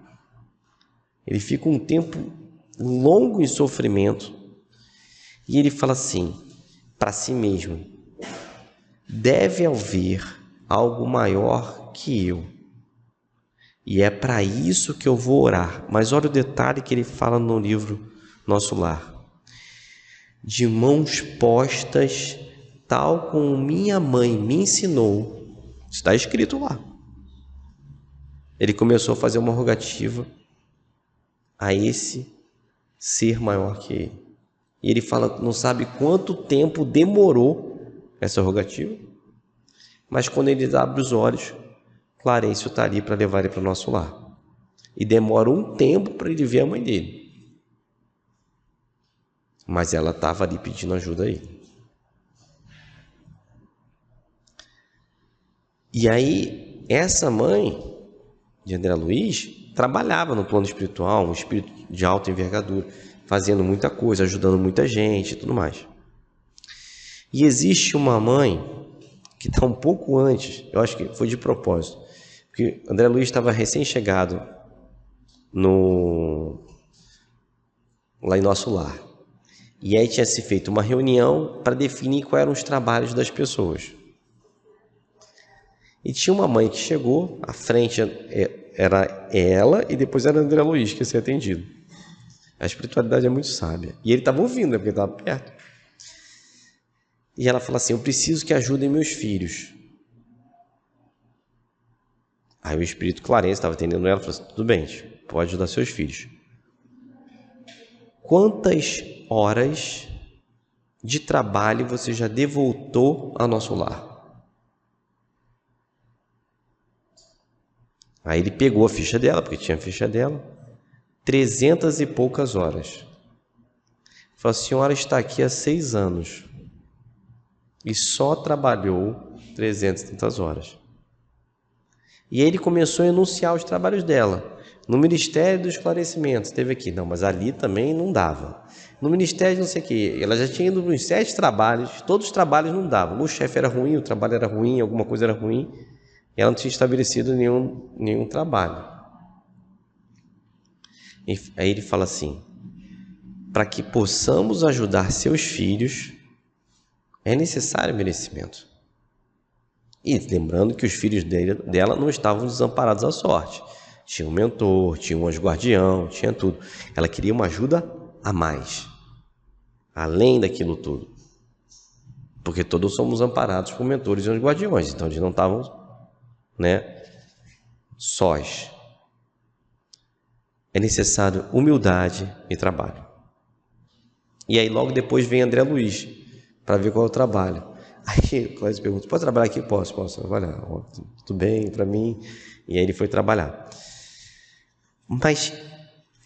ele fica um tempo longo em sofrimento, e ele fala assim para si mesmo: deve haver algo maior que eu, e é para isso que eu vou orar. Mas olha o detalhe que ele fala no livro Nosso Lar: de mãos postas, tal como minha mãe me ensinou. Está escrito lá. Ele começou a fazer uma rogativa a esse ser maior que ele. E ele fala, não sabe quanto tempo demorou essa rogativa, mas quando ele abre os olhos, Clarencio está ali para levar ele para o Nosso Lar. E demora um tempo para ele ver a mãe dele. Mas ela estava ali pedindo ajuda a ele. E aí, essa mãe de André Luiz trabalhava no plano espiritual, um espírito de alta envergadura, fazendo muita coisa, ajudando muita gente e tudo mais. E existe uma mãe que está um pouco antes, eu acho que foi de propósito, porque André Luiz estava recém-chegado lá em Nosso Lar. E aí tinha se feito uma reunião para definir quais eram os trabalhos das pessoas. E tinha uma mãe que chegou, à frente era ela e depois era André Luiz que ia ser atendido. A espiritualidade é muito sábia. E ele estava ouvindo, né, porque ele estava perto. E ela fala assim: eu preciso que ajudem meus filhos. Aí o espírito Clarence estava atendendo ela e falou assim: tudo bem, pode ajudar seus filhos. Quantas horas de trabalho você já devoltou ao nosso lar? Aí ele pegou a ficha dela, porque tinha a ficha dela, 300 e poucas horas. Falou: a senhora está aqui há 6 anos e só trabalhou 300 e tantas horas. E aí ele começou a enunciar os trabalhos dela. No Ministério do Esclarecimento, teve aqui, não, mas ali também não dava. No Ministério de não sei o quê, ela já tinha ido nos 7 trabalhos, todos os trabalhos não davam. O chefe era ruim, o trabalho era ruim, alguma coisa era ruim, e ela não tinha estabelecido nenhum trabalho. Aí ele fala assim: para que possamos ajudar seus filhos, é necessário merecimento. E lembrando que os filhos dela não estavam desamparados à sorte. Tinha um mentor, tinha um anjo guardião, tinha tudo. Ela queria uma ajuda a mais, além daquilo tudo. Porque todos somos amparados por mentores e anjos guardiões, então eles não estavam, sós. É necessário humildade e trabalho. E aí logo depois vem André Luiz, para ver qual é o trabalho. Aí o Cláudio pergunta: pode trabalhar aqui? Posso trabalhar. Tudo bem para mim. E aí ele foi trabalhar. Mas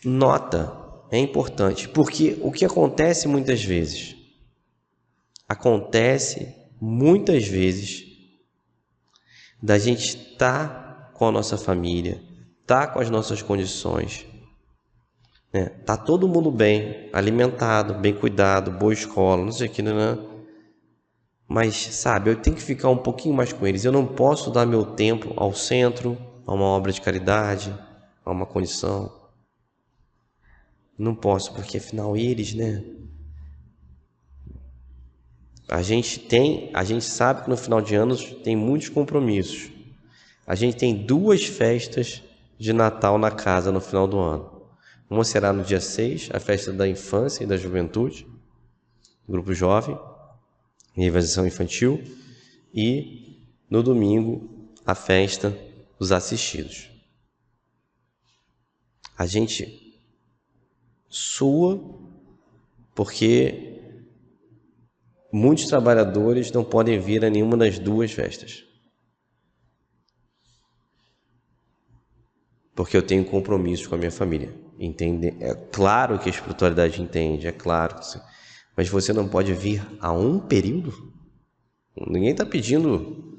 nota, é importante, porque o que acontece muitas vezes da gente estar com a nossa família, estar com as nossas condições, tá todo mundo bem, alimentado, bem cuidado, boa escola, não sei o que, mas, sabe, eu tenho que ficar um pouquinho mais com eles. Eu não posso dar meu tempo ao centro, a uma obra de caridade, a uma condição. Não posso, porque afinal eles, A gente sabe que no final de anos tem muitos compromissos. A gente tem 2 festas de Natal na casa no final do ano. Uma será no dia 6, a festa da infância e da juventude, grupo jovem, realização infantil, e no domingo a festa dos assistidos. A gente sua porque muitos trabalhadores não podem vir a nenhuma das 2 festas. Porque eu tenho compromissos com a minha família. Entende? É claro que a espiritualidade entende, é claro que sim. Mas você não pode vir a um período? Ninguém está pedindo,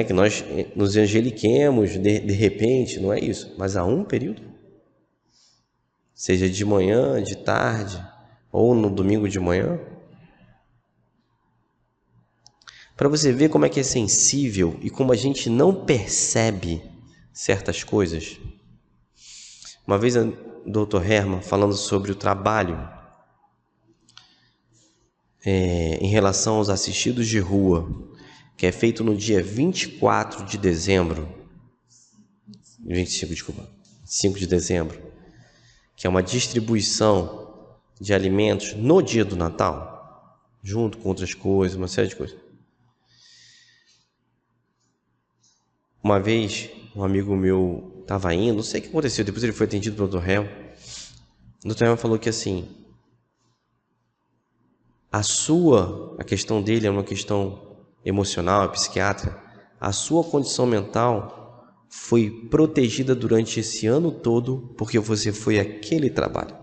que nós nos angeliquemos de repente, não é isso. Mas a um período? Seja de manhã, de tarde, ou no domingo de manhã. Para você ver como é que é sensível e como a gente não percebe certas coisas. Uma vez o Dr. Herman, falando sobre o trabalho em relação aos assistidos de rua, que é feito no dia 25 de dezembro, que é uma distribuição de alimentos no dia do Natal, junto com outras coisas, uma série de coisas. Uma vez, um amigo meu estava indo, não sei o que aconteceu, depois ele foi atendido pelo Dr. Helm. O Dr. Helm falou que assim, a questão dele é uma questão emocional, psiquiátrica, a sua condição mental foi protegida durante esse ano todo porque você foi aquele trabalho.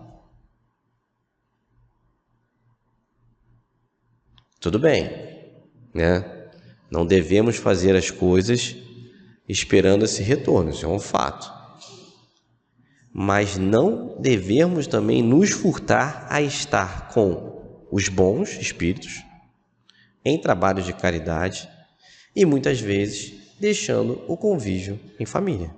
Tudo bem, Não devemos fazer as coisas esperando esse retorno, isso é um fato. Mas não devemos também nos furtar a estar com os bons espíritos em trabalhos de caridade e muitas vezes deixando o convívio em família.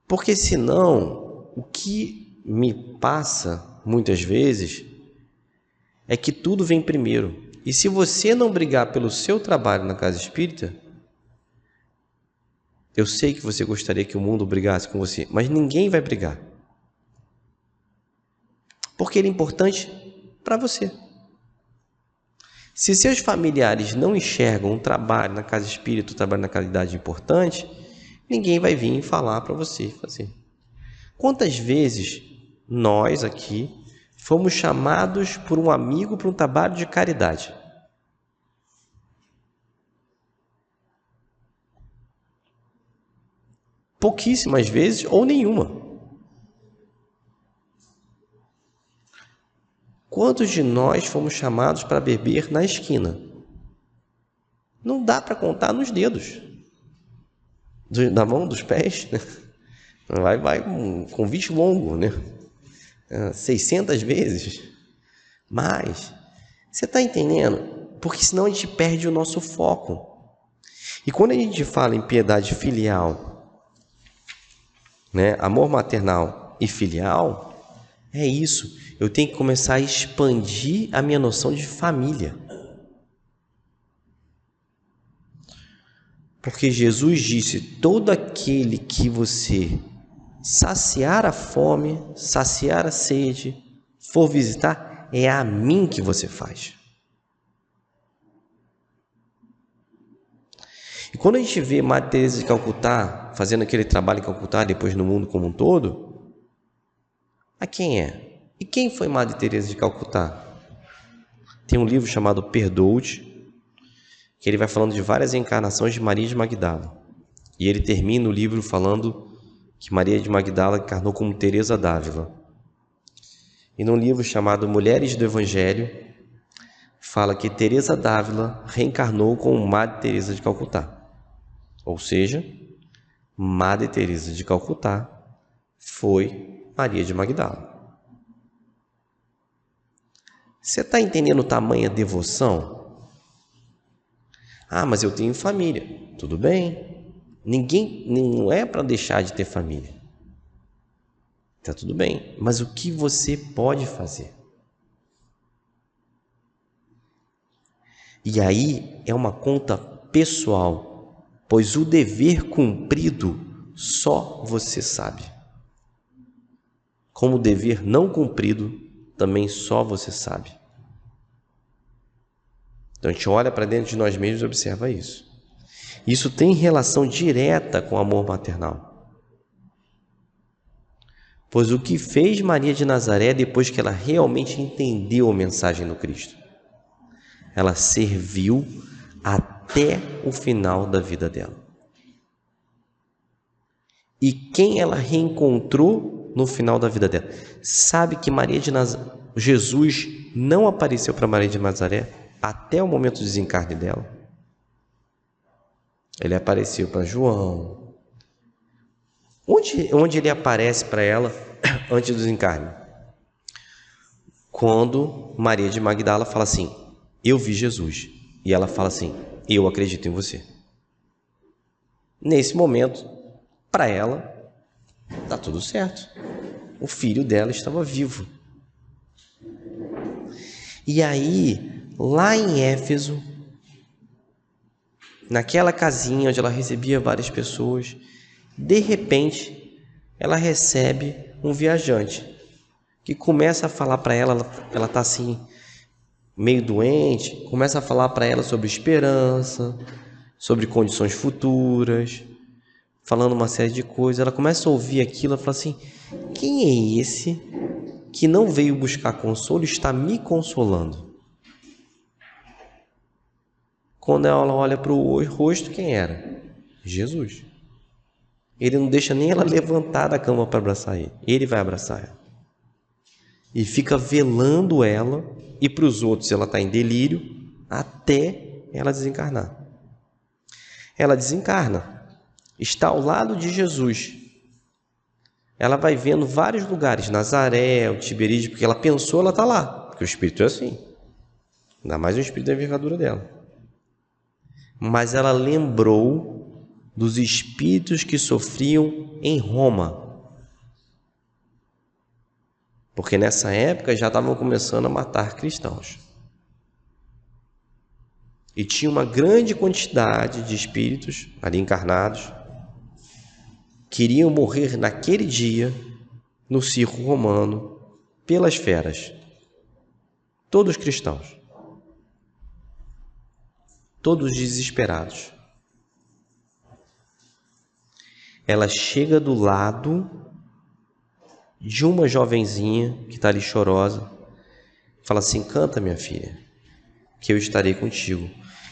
Porque senão, o que me passa muitas vezes é que tudo vem primeiro. E se você não brigar pelo seu trabalho na casa espírita, eu sei que você gostaria que o mundo brigasse com você, mas ninguém vai brigar. Porque ele é importante para você. Se seus familiares não enxergam um trabalho na casa espírita, um trabalho na caridade importante, ninguém vai vir falar para você fazer. Quantas vezes nós aqui fomos chamados por um amigo para um trabalho de caridade? Pouquíssimas vezes ou nenhuma. Quantos de nós fomos chamados para beber na esquina? Não dá para contar nos dedos. Da mão, dos pés, né? Vai com convite longo, né? 600 vezes. Mas, você está entendendo? Porque senão a gente perde o nosso foco. E quando a gente fala em piedade filial, né? Amor maternal e filial, é isso. Eu tenho que começar a expandir a minha noção de família. Porque Jesus disse, todo aquele que você saciar a fome, saciar a sede, for visitar, é a mim que você faz. E quando a gente vê Madre Teresa de Calcutá fazendo aquele trabalho em Calcutá, depois no mundo como um todo, a quem é? E quem foi Madre Teresa de Calcutá? Tem um livro chamado Perdoe-te, que ele vai falando de várias encarnações de Maria de Magdala. E ele termina o livro falando que Maria de Magdala encarnou como Teresa d'Ávila. E num livro chamado Mulheres do Evangelho, fala que Teresa d'Ávila reencarnou como Madre Teresa de Calcutá. Ou seja, Madre Teresa de Calcutá foi Maria de Magdala. Você está entendendo o tamanho da devoção? Ah, mas eu tenho família. Tudo bem. Ninguém, não é para deixar de ter família. Tá tudo bem. Mas o que você pode fazer? E aí é uma conta pessoal, pois o dever cumprido só você sabe. Como o dever não cumprido também só você sabe. Então a gente olha para dentro de nós mesmos e observa isso. Isso tem relação direta com o amor maternal. Pois o que fez Maria de Nazaré depois que ela realmente entendeu a mensagem do Cristo? Ela serviu até o final da vida dela. E quem ela reencontrou no final da vida dela? Sabe que Jesus não apareceu para Maria de Nazaré até o momento do desencarne dela. Ele apareceu para João. Onde ele aparece para ela antes do desencarne? Quando Maria de Magdala fala assim, eu vi Jesus. E ela fala assim, eu acredito em você. Nesse momento, para ela, está tudo certo. O filho dela estava vivo. E aí, lá em Éfeso, naquela casinha onde ela recebia várias pessoas, de repente, ela recebe um viajante que começa a falar para ela está assim, meio doente, começa a falar para ela sobre esperança, sobre condições futuras, falando uma série de coisas. Ela começa a ouvir aquilo, ela fala assim, quem é esse que não veio buscar consolo e está me consolando? Quando ela olha para o rosto, quem era? Jesus. Ele não deixa nem ela levantar da cama para abraçar ele. Ele vai abraçar ela. E fica velando ela, e para os outros ela está em delírio, até ela desencarnar. Ela desencarna, está ao lado de Jesus. Ela vai vendo vários lugares, Nazaré, o Tiberíades, porque ela pensou, ela está lá, porque o Espírito é assim. Ainda mais o Espírito da envergadura dela. Mas ela lembrou dos espíritos que sofriam em Roma. Porque nessa época já estavam começando a matar cristãos. e tinha uma grande quantidade de espíritos ali encarnados que iriam morrer naquele dia no circo romano pelas feras. Todos cristãos. Todos desesperados. Ela chega do lado de uma jovenzinha que está ali chorosa, fala assim: canta, minha filha, que eu estarei contigo.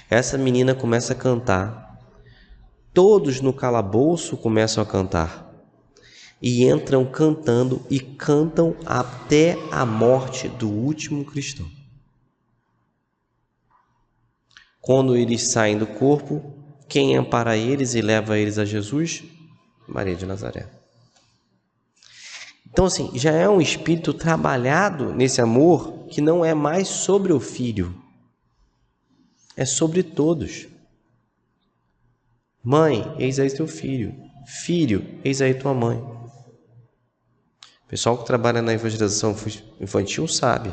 Essa menina começa a cantar, todos no calabouço começam a cantar, e entram cantando e cantam até a morte do último cristão. Quando eles saem do corpo, quem ampara eles e leva eles a Jesus? Maria de Nazaré. Então, assim, já é um espírito trabalhado nesse amor que não é mais sobre o filho, é sobre todos. Mãe, eis aí teu filho. Filho, eis aí tua mãe. O pessoal que trabalha na evangelização infantil sabe.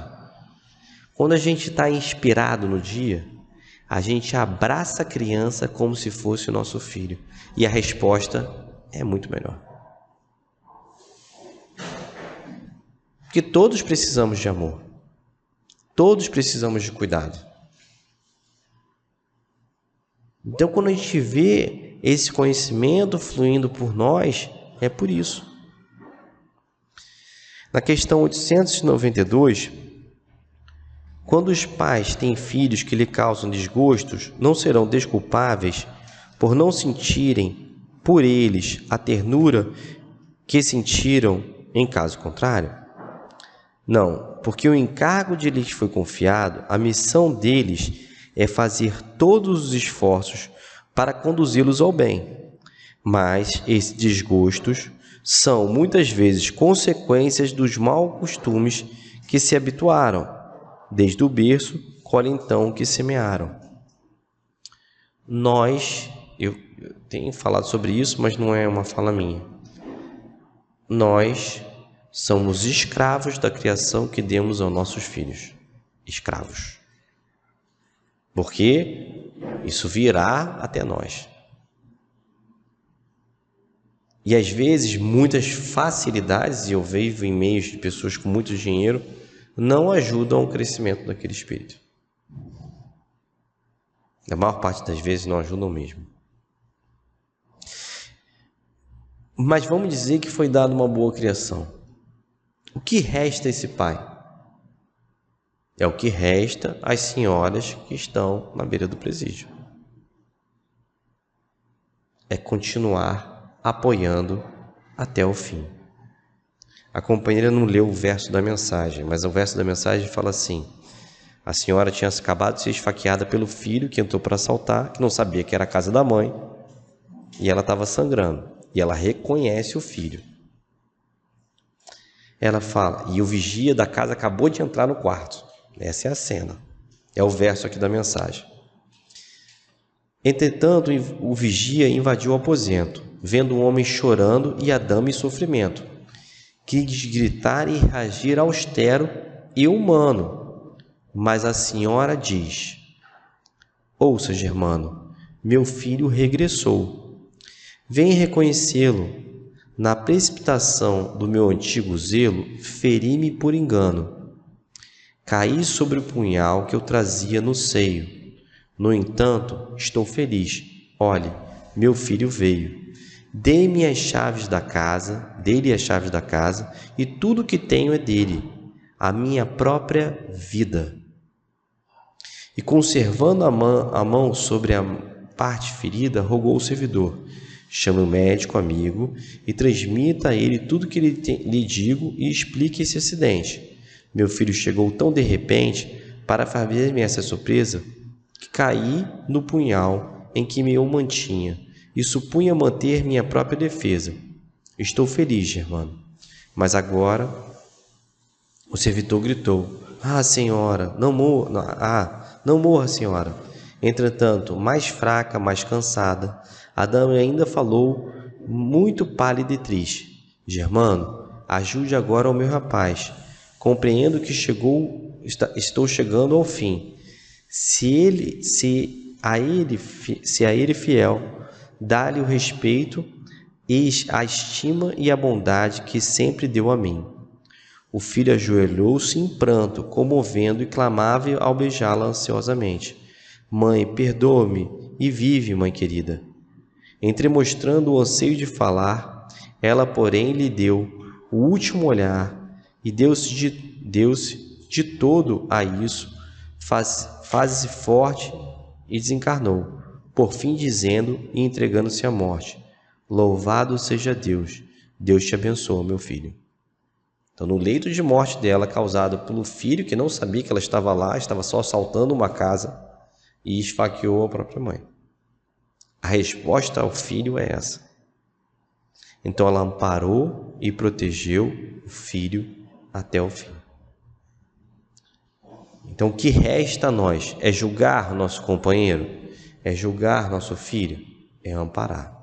Quando a gente está inspirado no dia, a gente abraça a criança como se fosse o nosso filho. E a resposta é muito melhor. Porque todos precisamos de amor. Todos precisamos de cuidado. Então, quando a gente vê esse conhecimento fluindo por nós, é por isso. Na questão 892, quando os pais têm filhos que lhe causam desgostos, não serão desculpáveis por não sentirem por eles a ternura que sentiram em caso contrário? Não, porque o encargo de lhes foi confiado, a missão deles é fazer todos os esforços para conduzi-los ao bem. Mas esses desgostos são muitas vezes consequências dos maus costumes que se habituaram. Desde o berço, colhe então o que semearam. Eu tenho falado sobre isso, mas não é uma fala minha. Nós somos escravos da criação que demos aos nossos filhos. Escravos. Porque isso virá até nós. E às vezes, muitas facilidades, e eu vejo em meios de pessoas com muito dinheiro, não ajudam ao crescimento daquele espírito. Na maior parte das vezes não ajudam mesmo. Mas vamos dizer que foi dada uma boa criação. O que resta a esse pai? É o que resta às senhoras que estão na beira do presídio. É continuar apoiando até o fim. A companheira não leu o verso da mensagem, mas o verso da mensagem fala assim: a senhora tinha acabado de ser esfaqueada pelo filho que entrou para assaltar, que não sabia que era a casa da mãe, e ela estava sangrando, e ela reconhece o filho. Ela fala, e o vigia da casa acabou de entrar no quarto. Essa é a cena, é o verso aqui da mensagem. Entretanto, o vigia invadiu o aposento, vendo o homem chorando e a dama em sofrimento, quis gritar e reagir austero e humano, mas a senhora diz: ouça, Germano, meu filho regressou. Vem reconhecê-lo. Na precipitação do meu antigo zelo, feri-me por engano. Caí sobre o punhal que eu trazia no seio. No entanto, estou feliz. Olhe, meu filho veio. Dei-me as chaves da casa, dei-lhe as chaves da casa, e tudo que tenho é dele, a minha própria vida. E conservando a mão sobre a parte ferida, rogou o servidor: chame o médico amigo e transmita a ele tudo que lhe digo e explique esse acidente. Meu filho chegou tão de repente para fazer-me essa surpresa que caí no punhal em que me eu mantinha e supunha manter minha própria defesa. Estou feliz, Germano. Mas agora o servidor gritou: ah, senhora, não morra, senhora. Entretanto, mais fraca, mais cansada, a dama ainda falou, muito pálida e triste: Germano, ajude agora ao meu rapaz. Compreendo que estou chegando ao fim. Se se a ele fiel, dá-lhe o respeito e a estima e a bondade que sempre deu a mim. O filho ajoelhou-se em pranto, comovendo e clamava ao beijá-la ansiosamente. Mãe, perdoa-me e vive, mãe querida. Entremostrando o anseio de falar, ela, porém, lhe deu o último olhar e deu-se de todo a isso, faz-se forte e desencarnou, por fim dizendo e entregando-se à morte: Louvado seja Deus, Deus te abençoe, meu filho. Então, no leito de morte dela, causado pelo filho que não sabia que ela estava lá, estava só assaltando uma casa e esfaqueou a própria mãe. A resposta ao filho é essa. Então ela amparou e protegeu o filho até o fim. Então o que resta a nós é julgar nosso companheiro, é julgar nosso filho, é amparar.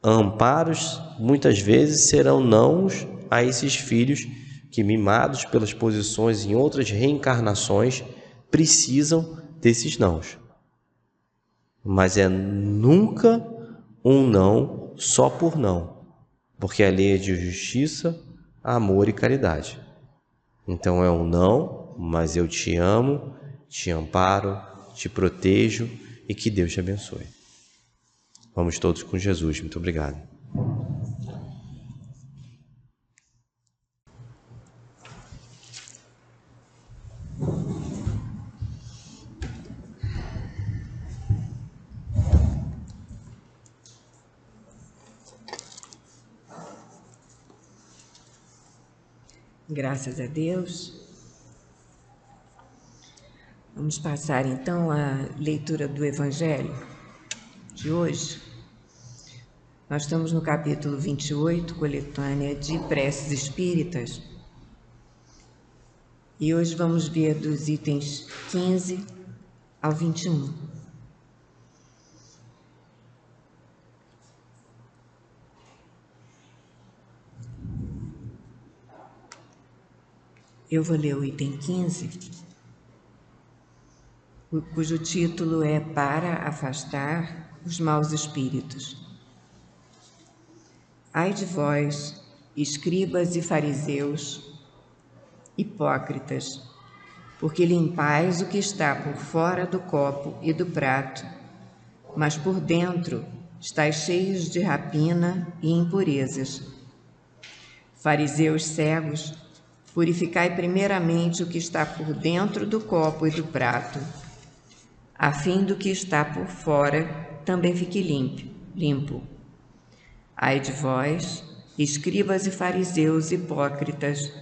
Amparos muitas vezes serão nãos a esses filhos que, mimados pelas posições em outras reencarnações, precisam desses nãos. Mas é nunca um não só por não, porque a lei é de justiça, amor e caridade. Então é um não, mas eu te amo, te amparo, te protejo e que Deus te abençoe. Vamos todos com Jesus. Muito obrigado. Graças a Deus. Vamos passar então à leitura do Evangelho de hoje. Nós estamos no capítulo 28, coletânea de preces espíritas. E hoje vamos ver dos itens 15 ao 21. Eu vou ler o item 15, cujo título é Para afastar os maus espíritos. Ai de vós, escribas e fariseus, hipócritas, porque limpais o que está por fora do copo e do prato, mas por dentro estáis cheios de rapina e impurezas. Fariseus cegos, purificai primeiramente o que está por dentro do copo e do prato, a fim do que está por fora também fique limpo. Ai de vós, escribas e fariseus hipócritas,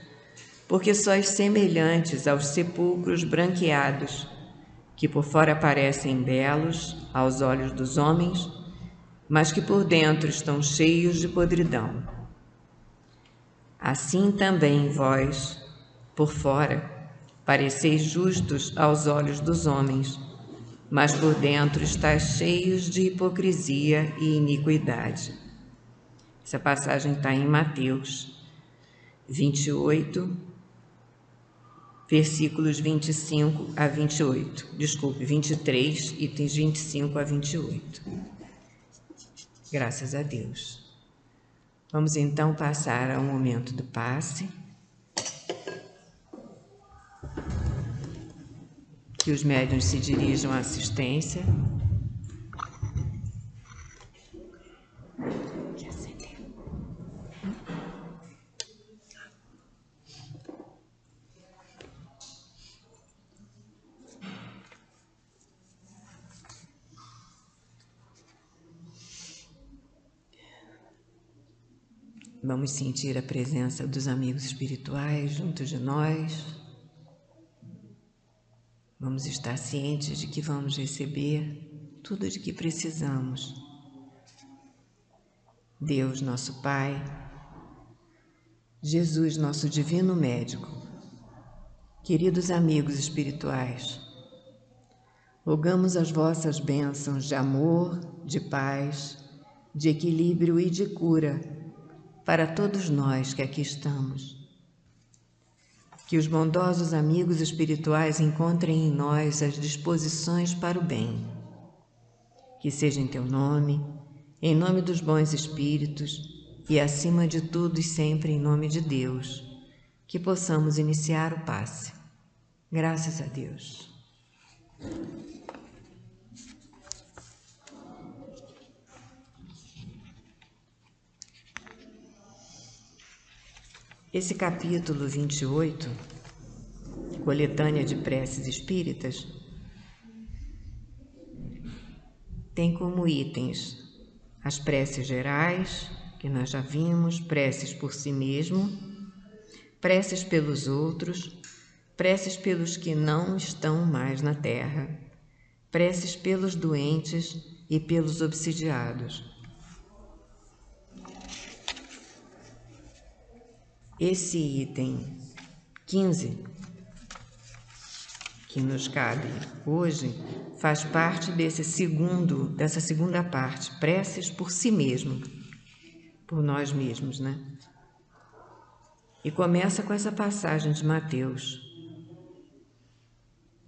porque sois semelhantes aos sepulcros branqueados, que por fora parecem belos aos olhos dos homens, mas que por dentro estão cheios de podridão. Assim também vós, por fora, pareceis justos aos olhos dos homens, mas por dentro estáis cheios de hipocrisia e iniquidade. Essa passagem está em Mateus 28, versículos 25 a 28. Desculpe, 23, itens 25 a 28. Graças a Deus. Vamos então passar ao momento do passe. Que os médiuns se dirijam à assistência. Vamos sentir a presença dos amigos espirituais junto de nós. Vamos estar cientes de que vamos receber tudo de que precisamos. Deus, nosso Pai, Jesus, nosso divino médico, queridos amigos espirituais, rogamos as vossas bênçãos de amor, de paz, de equilíbrio e de cura para todos nós que aqui estamos. Que os bondosos amigos espirituais encontrem em nós as disposições para o bem. Que seja em teu nome, em nome dos bons espíritos e, acima de tudo e sempre, em nome de Deus, que possamos iniciar o passe. Graças a Deus. Esse capítulo 28, coletânea de preces espíritas, tem como itens as preces gerais, que nós já vimos, preces por si mesmo, preces pelos outros, preces pelos que não estão mais na terra, preces pelos doentes e pelos obsidiados. Esse item 15, que nos cabe hoje, faz parte dessa segunda parte, preces por si mesmo, por nós mesmos, né? E começa com essa passagem de Mateus.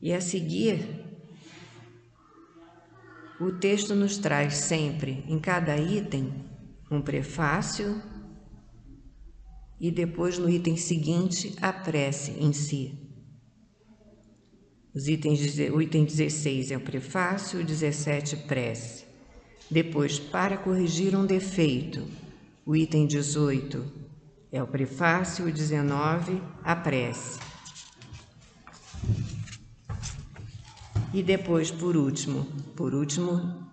E a seguir, o texto nos traz sempre, em cada item, um prefácio e depois, no item seguinte, a prece em si. O item 16 é o prefácio, o 17, prece. Depois, para corrigir um defeito, o item 18 é o prefácio, o 19, a prece. E depois, por último,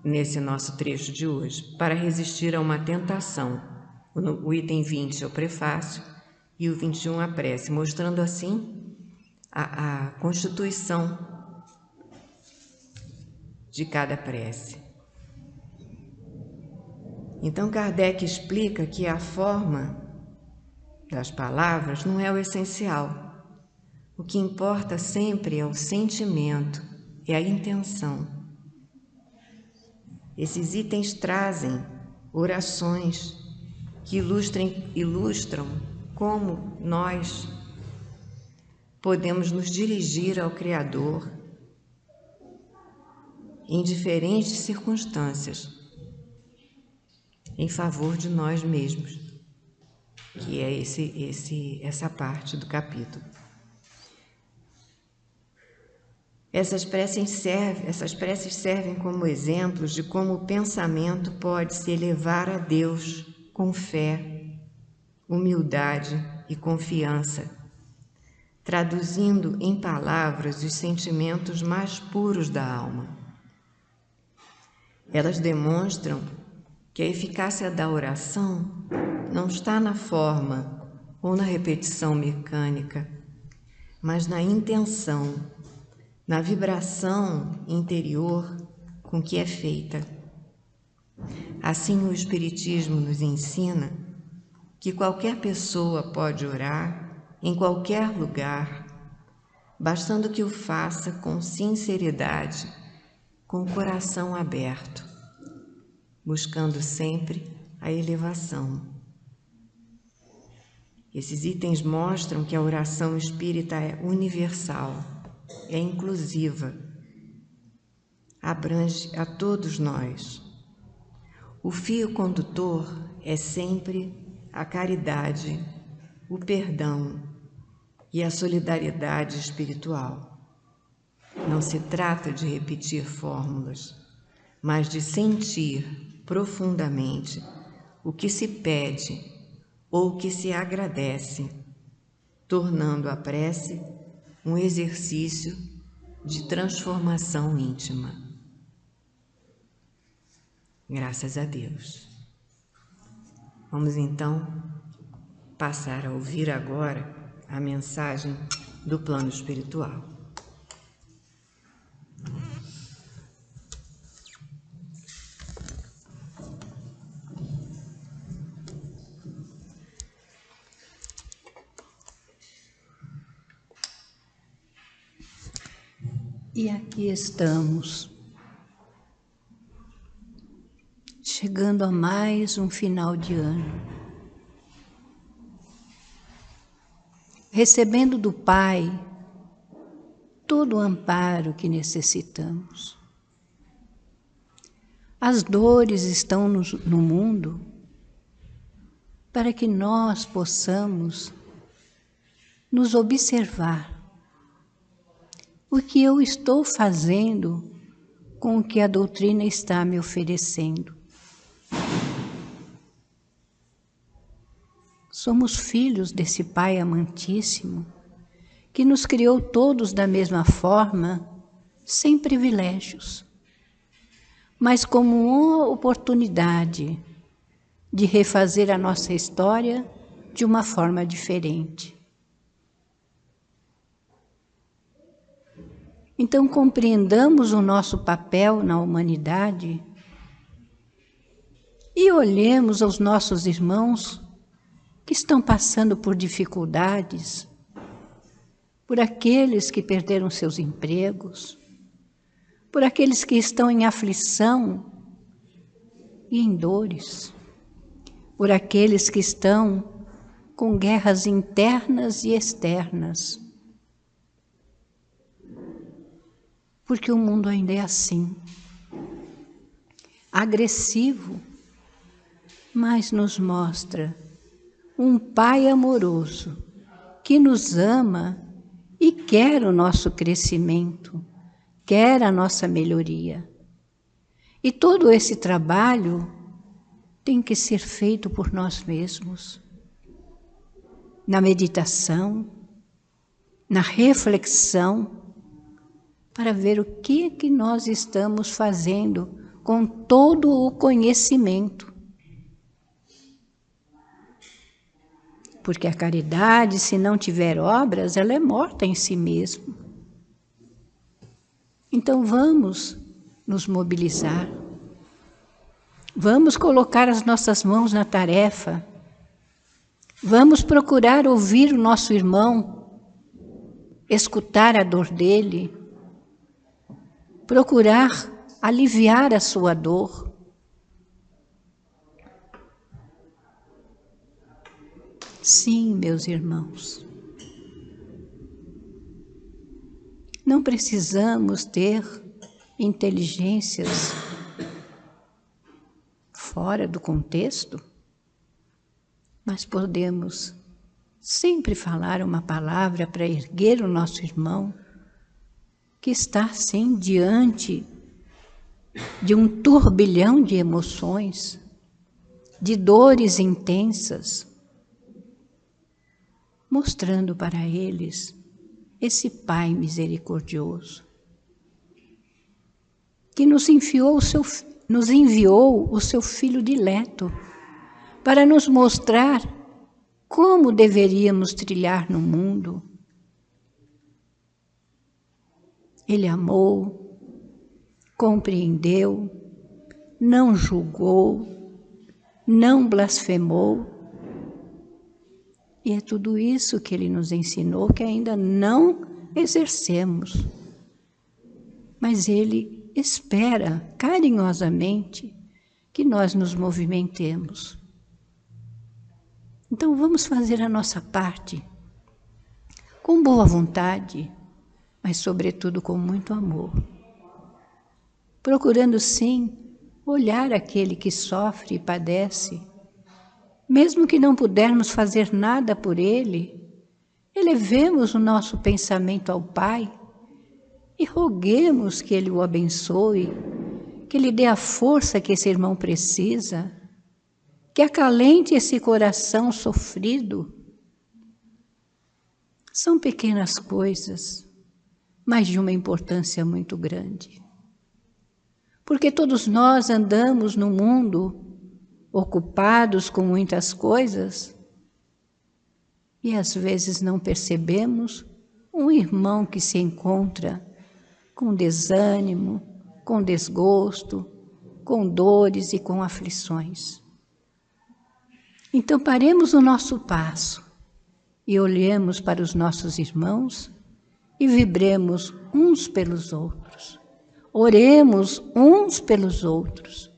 nesse nosso trecho de hoje, para resistir a uma tentação, o item 20 é o prefácio e o 21 a prece, mostrando assim a constituição de cada prece. Então Kardec explica que a forma das palavras não é o essencial. O que importa sempre é o sentimento, é a intenção. Esses itens trazem orações que ilustram como nós podemos nos dirigir ao Criador em diferentes circunstâncias, em favor de nós mesmos, que é essa parte do capítulo. Essas preces servem como exemplos de como o pensamento pode se elevar a Deus com fé, humildade e confiança, traduzindo em palavras os sentimentos mais puros da alma. Elas demonstram que a eficácia da oração não está na forma ou na repetição mecânica, mas na intenção, na vibração interior com que é feita. Assim, o Espiritismo nos ensina que qualquer pessoa pode orar em qualquer lugar, bastando que o faça com sinceridade, com o coração aberto, buscando sempre a elevação. Esses itens mostram que a oração espírita é universal, é inclusiva, abrange a todos nós. O fio condutor é sempre a caridade, o perdão e a solidariedade espiritual. Não se trata de repetir fórmulas, mas de sentir profundamente o que se pede ou o que se agradece, tornando a prece um exercício de transformação íntima. Graças a Deus. Vamos então passar a ouvir agora a mensagem do plano espiritual. E aqui estamos, chegando a mais um final de ano. recebendo do Pai todo o amparo que necessitamos. As dores estão no mundo para que nós possamos nos observar. O que eu estou fazendo com o que a doutrina está me oferecendo? Somos filhos desse Pai amantíssimo, que nos criou todos da mesma forma, sem privilégios, mas como uma oportunidade de refazer a nossa história de uma forma diferente. Então, compreendamos o nosso papel na humanidade e olhemos aos nossos irmãos que estão passando por dificuldades, por aqueles que perderam seus empregos, por aqueles que estão em aflição e em dores, por aqueles que estão com guerras internas e externas. Porque o mundo ainda é assim, agressivo, mas nos mostra um Pai amoroso que nos ama e quer o nosso crescimento, quer a nossa melhoria. E todo esse trabalho tem que ser feito por nós mesmos, na meditação, na reflexão, para ver o que nós estamos fazendo com todo o conhecimento. Porque a caridade, se não tiver obras, ela é morta em si mesma. Então vamos nos mobilizar. Vamos colocar as nossas mãos na tarefa. Vamos procurar ouvir o nosso irmão, escutar a dor dele, procurar aliviar a sua dor. Sim, meus irmãos, não precisamos ter inteligências fora do contexto, mas podemos sempre falar uma palavra para erguer o nosso irmão, que está, sim, diante de um turbilhão de emoções, de dores intensas, mostrando para eles esse Pai misericordioso, que nos enviou o seu Filho dileto para nos mostrar como deveríamos trilhar no mundo. Ele amou, compreendeu, não julgou, não blasfemou. E é tudo isso que ele nos ensinou, que ainda não exercemos. Mas ele espera carinhosamente que nós nos movimentemos. Então vamos fazer a nossa parte com boa vontade, mas sobretudo com muito amor. Procurando sim olhar aquele que sofre e padece, mesmo que não pudermos fazer nada por ele, elevemos o nosso pensamento ao Pai e roguemos que Ele o abençoe, que Ele dê a força que esse irmão precisa, que acalente esse coração sofrido. São pequenas coisas, mas de uma importância muito grande. Porque todos nós andamos no mundo ocupados com muitas coisas, e às vezes não percebemos um irmão que se encontra com desânimo, com desgosto, com dores e com aflições. Então paremos o nosso passo e olhemos para os nossos irmãos e vibremos uns pelos outros. Oremos uns pelos outros,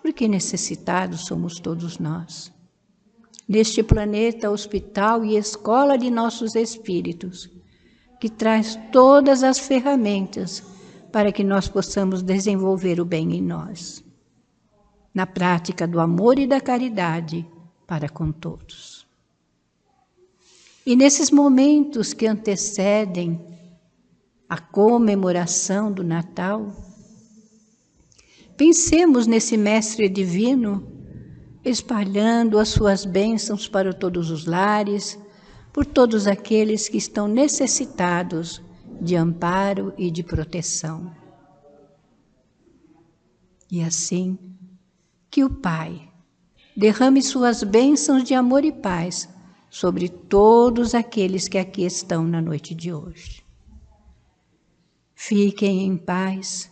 porque necessitados somos todos nós. neste planeta, hospital e escola de nossos espíritos, que traz todas as ferramentas para que nós possamos desenvolver o bem em nós, na prática do amor e da caridade para com todos. E nesses momentos que antecedem a comemoração do Natal, pensemos nesse Mestre Divino espalhando as suas bênçãos para todos os lares, por todos aqueles que estão necessitados de amparo e de proteção. E assim, que o Pai derrame suas bênçãos de amor e paz sobre todos aqueles que aqui estão na noite de hoje. Fiquem em paz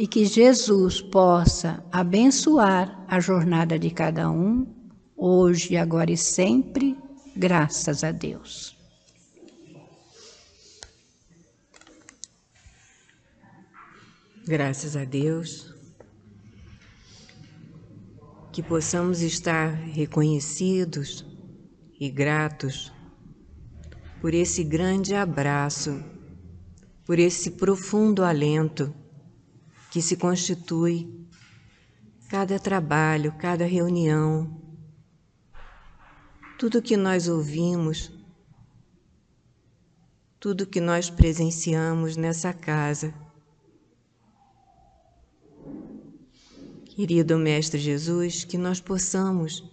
e que Jesus possa abençoar a jornada de cada um, hoje, agora e sempre, graças a Deus. Graças a Deus, que possamos estar reconhecidos e gratos por esse grande abraço, por esse profundo alento que se constitui cada trabalho, cada reunião, tudo que nós ouvimos, tudo que nós presenciamos nessa casa. Querido Mestre Jesus, que nós possamos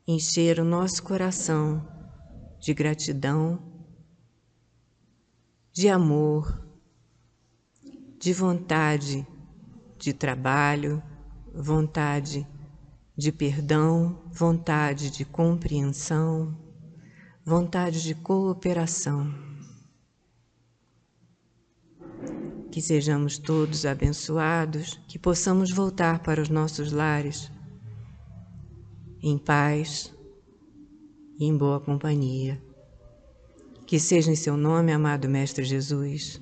encher o nosso coração de gratidão, de amor, de vontade de trabalho, vontade de perdão, vontade de compreensão, vontade de cooperação. Que sejamos todos abençoados, que possamos voltar para os nossos lares em paz e em boa companhia. Que seja em seu nome, amado Mestre Jesus,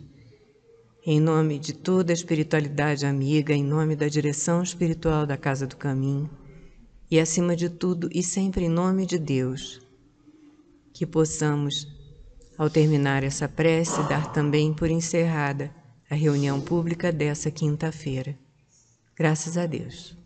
em nome de toda a espiritualidade amiga, em nome da direção espiritual da Casa do Caminho, e acima de tudo e sempre em nome de Deus, que possamos, ao terminar essa prece, dar também por encerrada a reunião pública dessa quinta-feira. Graças a Deus.